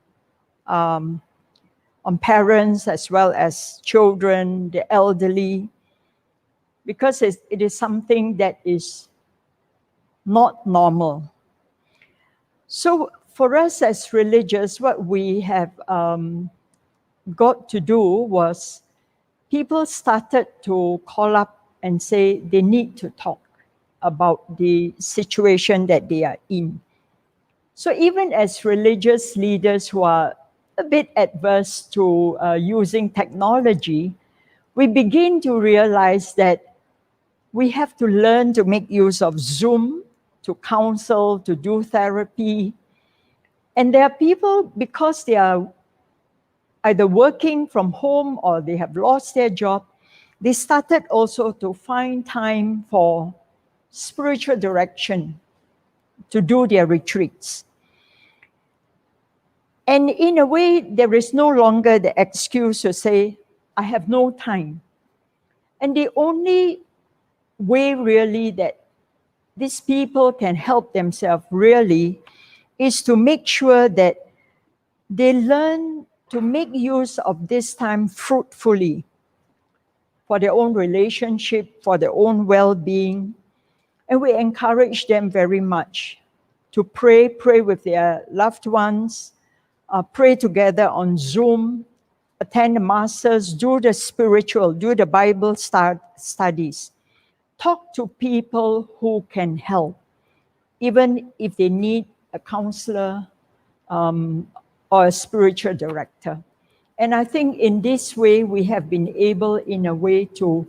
on parents as well as children, the elderly, because it is something that is not normal. So for us as religious, what we have got to do was, people started to call up and say they need to talk about the situation that they are in. So even as religious leaders who are a bit adverse to using technology, we begin to realize that we have to learn to make use of Zoom, to counsel, to do therapy. And there are people, because they are either working from home or they have lost their job, they started also to find time for spiritual direction to do their retreats. And in a way, there is no longer the excuse to say, I have no time. And the only way really that these people can help themselves really is to make sure that they learn to make use of this time fruitfully for their own relationship, for their own well-being. And we encourage them very much to pray with their loved ones, pray together on Zoom, attend the masters, do the spiritual, do the Bible studies. Talk to people who can help, even if they need a counselor or a spiritual director. And I think in this way, we have been able, in a way, to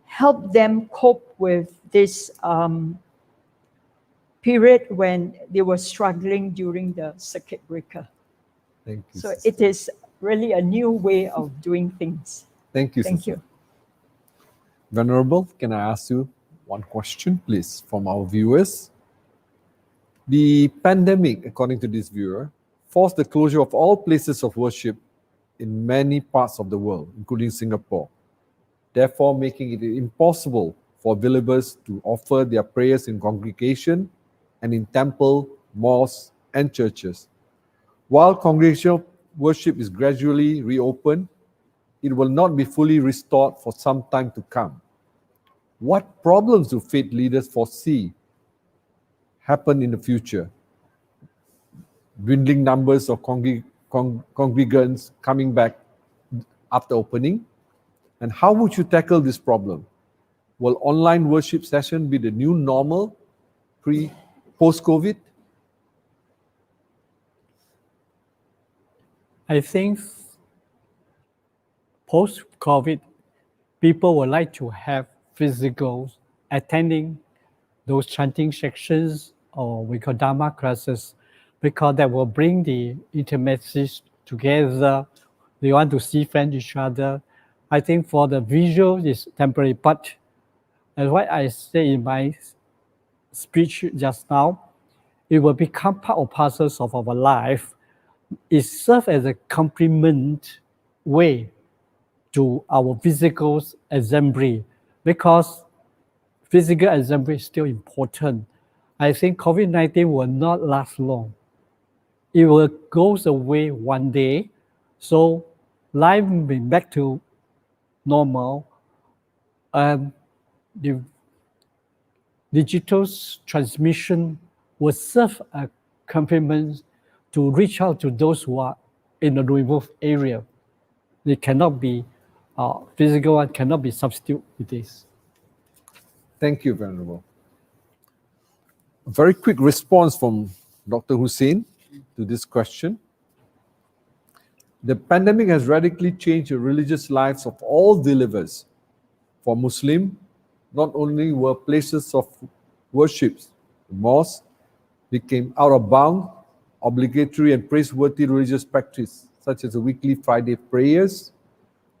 help them cope with this period when they were struggling during the circuit breaker. Thank you. So sister. it is really a new way of doing things. Thank you. Thank sister. you. Venerable, can I ask you one question, please, from our viewers? The pandemic, according to this viewer, forced the closure of all places of worship in many parts of the world, including Singapore, therefore making it impossible for believers to offer their prayers in congregation and in temple, mosques, and churches. While congregational worship is gradually reopened, it will not be fully restored for some time to come. What problems do faith leaders foresee happen in the future? Dwindling numbers of congregants coming back after opening? And how would you tackle this problem? Will online worship session be the new normal post-COVID? I think post-COVID, people would like to have physical attending those chanting sections, or we call Dharma classes, because that will bring the intimacies together. They want to see friends each other. I think for the visual is temporary, but as what I say in my speech just now, it will become part or parcels of our life. It serves as a complement way to our physical assembly, because physical assembly is still important. I think COVID-19 will not last long. It will go away one day. So life will be back to normal. The digital transmission will serve a complement to reach out to those who are in the remote area. They cannot be physical and cannot be substituted with this. Thank you, Venerable. A very quick response from Dr. Hussein to this question. The pandemic has radically changed the religious lives of all believers. For Muslim, not only were places of worship, the mosque became out of bound, obligatory and praiseworthy religious practice, such as the weekly Friday prayers,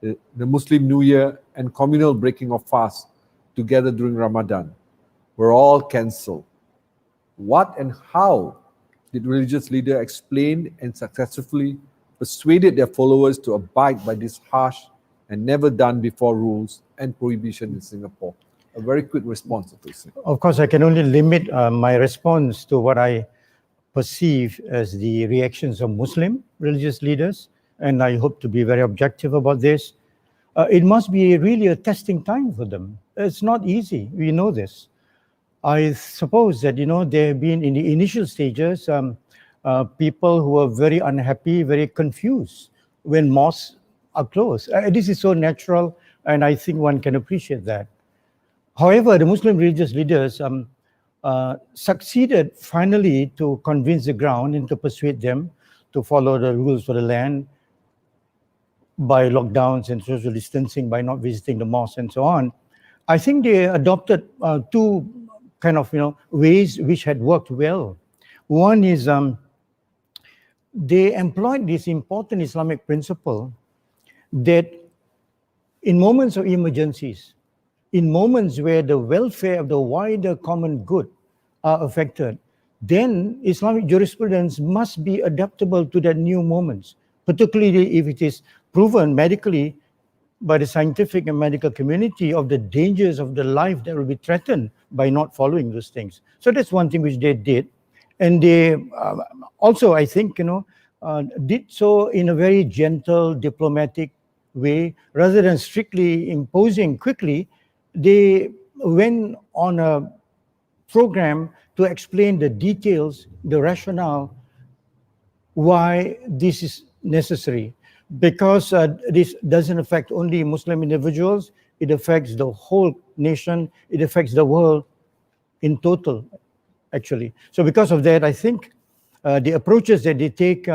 the Muslim New Year, and communal breaking of fast together during Ramadan, were all cancelled. What and how did religious leaders explain and successfully persuaded their followers to abide by these harsh and never done before rules and prohibition in Singapore? A very quick response to this. Of course, I can only limit my response to what I perceive as the reactions of Muslim religious leaders, and I hope to be very objective about this. It must be really a testing time for them. It's not easy, we know this. I suppose that, there have been in the initial stages, people who are very unhappy, very confused when mosques are closed. This is so natural, and I think one can appreciate that. However, the Muslim religious leaders succeeded finally to convince the ground and to persuade them to follow the rules for the land by lockdowns and social distancing, by not visiting the mosque and so on. I think they adopted two kind of ways which had worked well. One is they employed this important Islamic principle that in moments of emergencies, in moments where the welfare of the wider common good are affected, then Islamic jurisprudence must be adaptable to that new moments, particularly if it is proven medically by the scientific and medical community of the dangers of the life that will be threatened by not following those things. So that's one thing which they did. And they also, I think, did so in a very gentle, diplomatic way, rather than strictly imposing quickly. They went on a program to explain the details, the rationale, why this is necessary. Because this doesn't affect only Muslim individuals, it affects the whole nation, it affects the world in total, actually. So because of that, I think the approaches that they take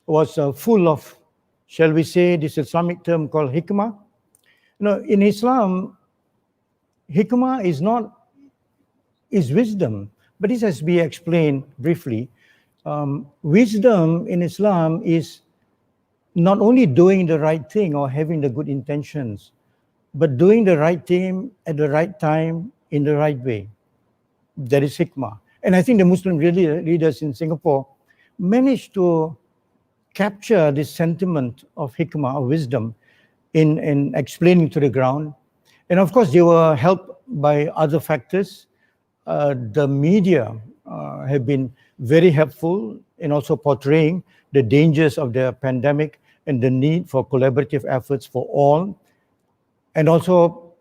was full of, shall we say, this Islamic term called hikmah. In Islam, hikmah is wisdom, but this has to be explained briefly. Wisdom in Islam is not only doing the right thing or having the good intentions, but doing the right thing at the right time in the right way. That is hikmah. And I think the Muslim leaders in Singapore managed to capture this sentiment of hikmah, of wisdom, in explaining to the ground. And of course, they were helped by other factors. The media have been very helpful in also portraying the dangers of the pandemic and the need for collaborative efforts for all. And also,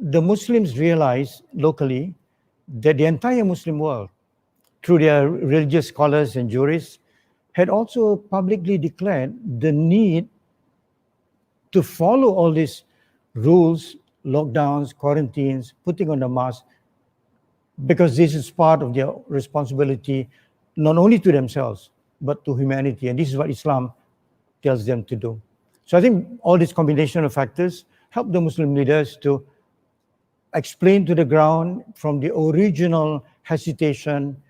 the Muslims realized locally that the entire Muslim world, through their religious scholars and jurists, had also publicly declared the need to follow all these rules, lockdowns, quarantines, putting on the mask, because this is part of their responsibility, not only to themselves, but to humanity. And this is what Islam tells them to do. So I think all this combination of factors help the Muslim leaders to explain to the ground from the original hesitation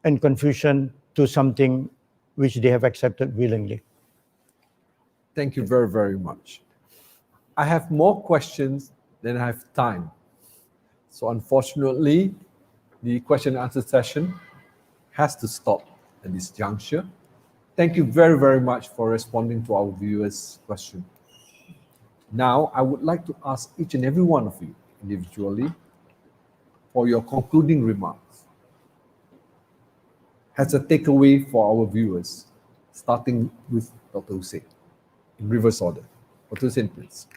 and confusion to something which they have accepted willingly. Thank you very, very much. I have more questions than I have time. So unfortunately, the question and answer session has to stop at this juncture. Thank you very, very much for responding to our viewers' question. Now, I would like to ask each and every one of you individually for your concluding remarks. As a takeaway for our viewers, starting with Dr. Hussein, in reverse order. Dr. Hussein, please.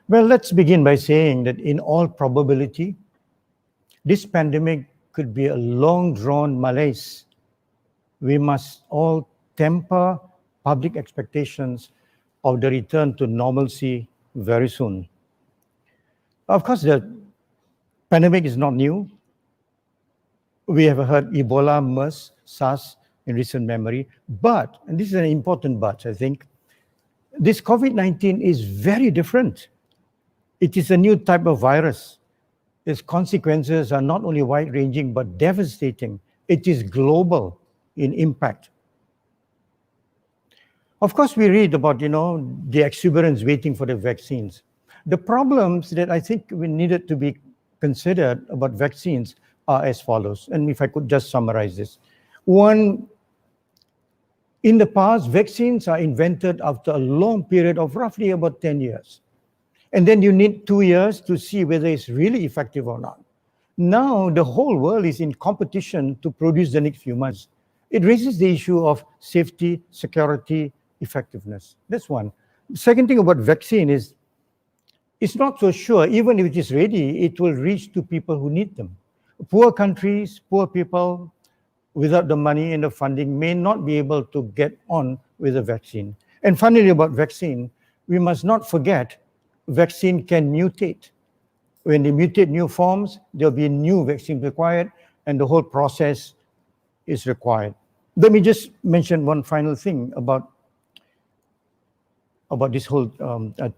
Well, let's begin by saying that in all probability, this pandemic could be a long-drawn malaise. We must all temper public expectations of the return to normalcy very soon. Of course, the pandemic is not new. We have heard Ebola, MERS, SARS in recent memory. But, and this is an important but, I think, this COVID-19 is very different. It is a new type of virus. Its consequences are not only wide-ranging, but devastating. It is global in impact. Of course, we read about, the exuberance waiting for the vaccines. The problems that I think we needed to be considered about vaccines are as follows. And if I could just summarize this. One, in the past, vaccines are invented after a long period of roughly about 10 years. And then you need 2 years to see whether it's really effective or not. Now, the whole world is in competition to produce the next few months. It raises the issue of safety, security, effectiveness. That's one. The second thing about vaccine is, it's not so sure, even if it is ready, it will reach to people who need them. Poor countries, poor people, without the money and the funding, may not be able to get on with the vaccine. And finally, about vaccine, we must not forget vaccine can mutate. When they mutate new forms, there'll be new vaccine required, and the whole process is required. Let me just mention one final thing about this whole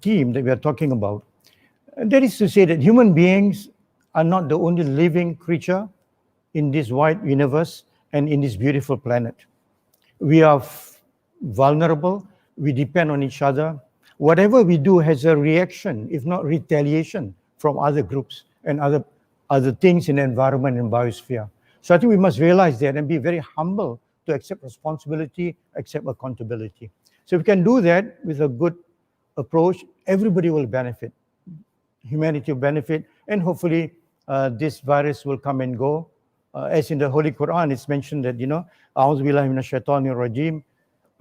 theme that we are talking about. And that is to say that human beings are not the only living creature in this wide universe and in this beautiful planet. We are vulnerable. We depend on each other. Whatever we do has a reaction, if not retaliation, from other groups and other things in the environment and biosphere. So I think we must realize that and be very humble to accept responsibility, accept accountability. So if we can do that with a good approach, everybody will benefit. Humanity will benefit, and hopefully this virus will come and go. As in the Holy Quran, it's mentioned that, أعوذ بالله من الشيطان الرجيم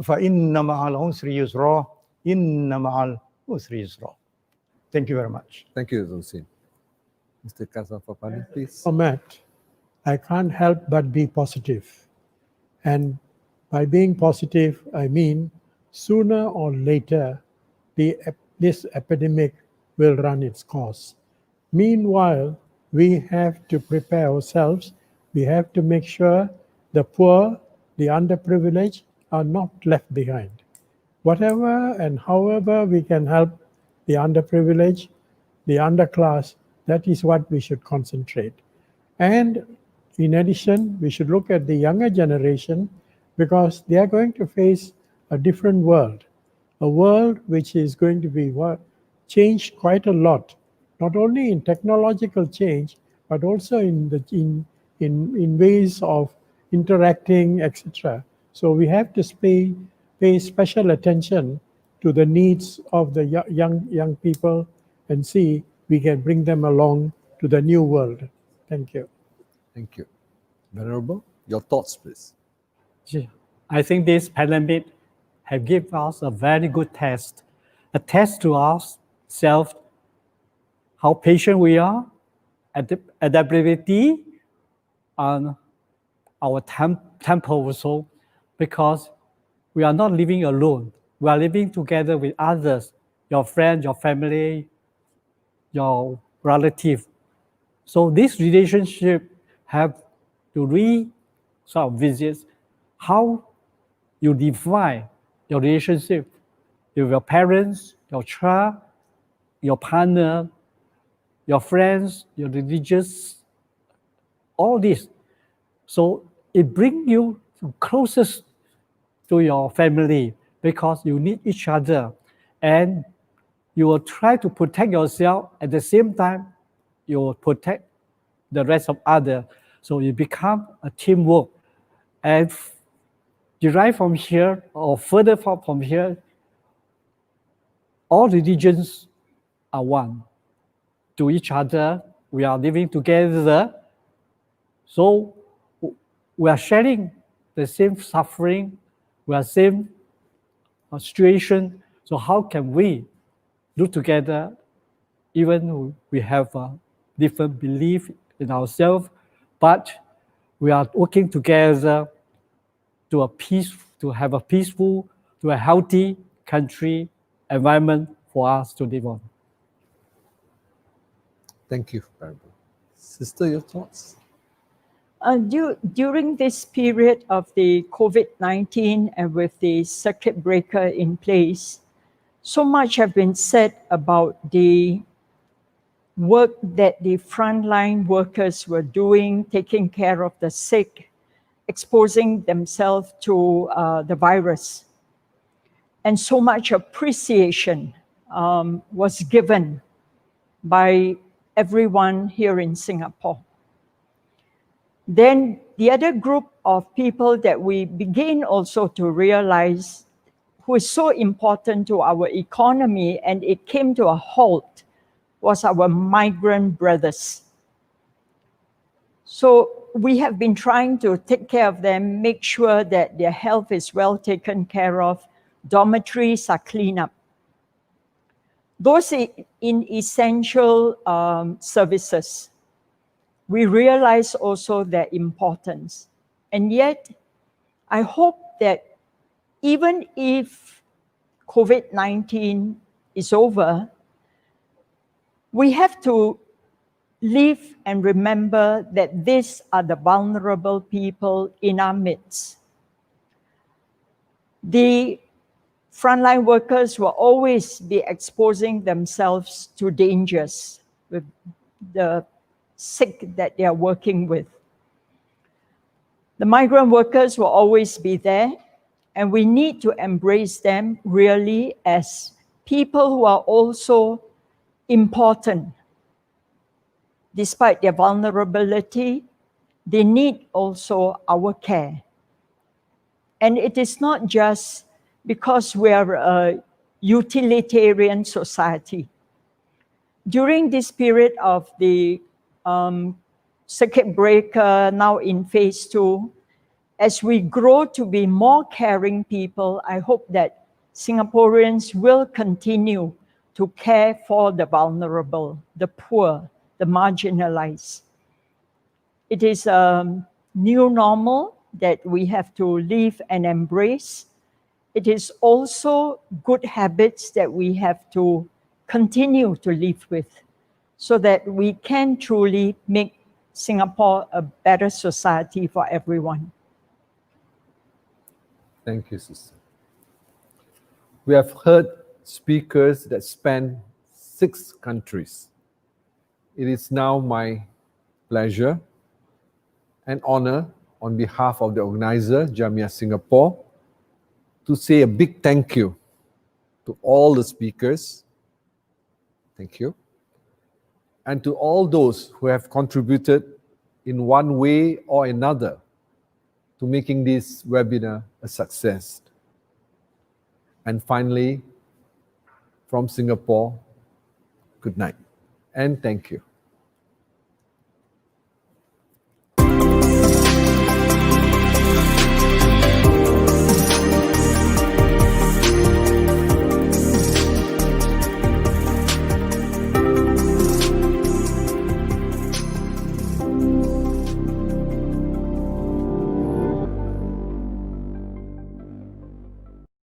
فإن مع العسر يسرا إن مع العسر يسرا. Thank you very much. Thank you, Zulsin. Mr. Kasafapani, please. Matt, I can't help but be positive. And by being positive, I mean sooner or later, this epidemic will run its course. Meanwhile, we have to prepare ourselves. We have to make sure the poor, the underprivileged are not left behind. Whatever and however we can help the underprivileged, the underclass, that is what we should concentrate. And in addition, we should look at the younger generation because they are going to face a different world, a world which is going to be changed quite a lot, not only in technological change, but also in ways of interacting, etc. So we have to pay special attention to the needs of the young people and see we can bring them along to the new world. Thank you. Thank you. Venerable, your thoughts, please. I think this pandemic have given us a very good test, a test to ourselves, how patient we are, adaptability, and our temper also, because we are not living alone. We are living together with others, your friends, your family, your relative. So this relationship have to visit how you define your relationship with your parents, your child, your partner, your friends, your religious, all this. So it brings you closest to your family because you need each other, and you will try to protect yourself at the same time you will protect the rest of others. So it become a teamwork. And derived from here or further from here, all religions are one to each other. We are living together. So we are sharing the same suffering, we are same situation. So how can we do together, even we have a different belief in ourselves, but we are working together to have a peaceful, to a healthy country, environment for us to live on. Thank you, Venerable. Sister, your thoughts? During this period of the COVID-19 and with the circuit breaker in place, so much have been said about the work that the frontline workers were doing, taking care of the sick, exposing themselves to the virus. And so much appreciation was given by everyone here in Singapore. Then the other group of people that we begin also to realize who is so important to our economy and it came to a halt was our migrant brothers. So we have been trying to take care of them, make sure that their health is well taken care of, dormitories are cleaned up. Those in essential services, we realize also their importance. And yet, I hope that even if COVID-19 is over, we have to live and remember that these are the vulnerable people in our midst. The frontline workers will always be exposing themselves to dangers with the sick that they are working with. The migrant workers will always be there. and we need to embrace them really as people who are also important. Despite their vulnerability, they need also our care. And it is not just because we are a utilitarian society. During this period of the circuit breaker, now in phase 2, as we grow to be more caring people, I hope that Singaporeans will continue to care for the vulnerable, the poor, the marginalized. It is a new normal that we have to live and embrace. It is also good habits that we have to continue to live with so that we can truly make Singapore a better society for everyone. Thank you, sister. We have heard speakers that span 6 countries. It is now my pleasure and honor on behalf of the organizer, Jamiyah Singapore, to say a big thank you to all the speakers. Thank you. And to all those who have contributed in one way or another to making this webinar a success. And finally, from Singapore, good night and thank you.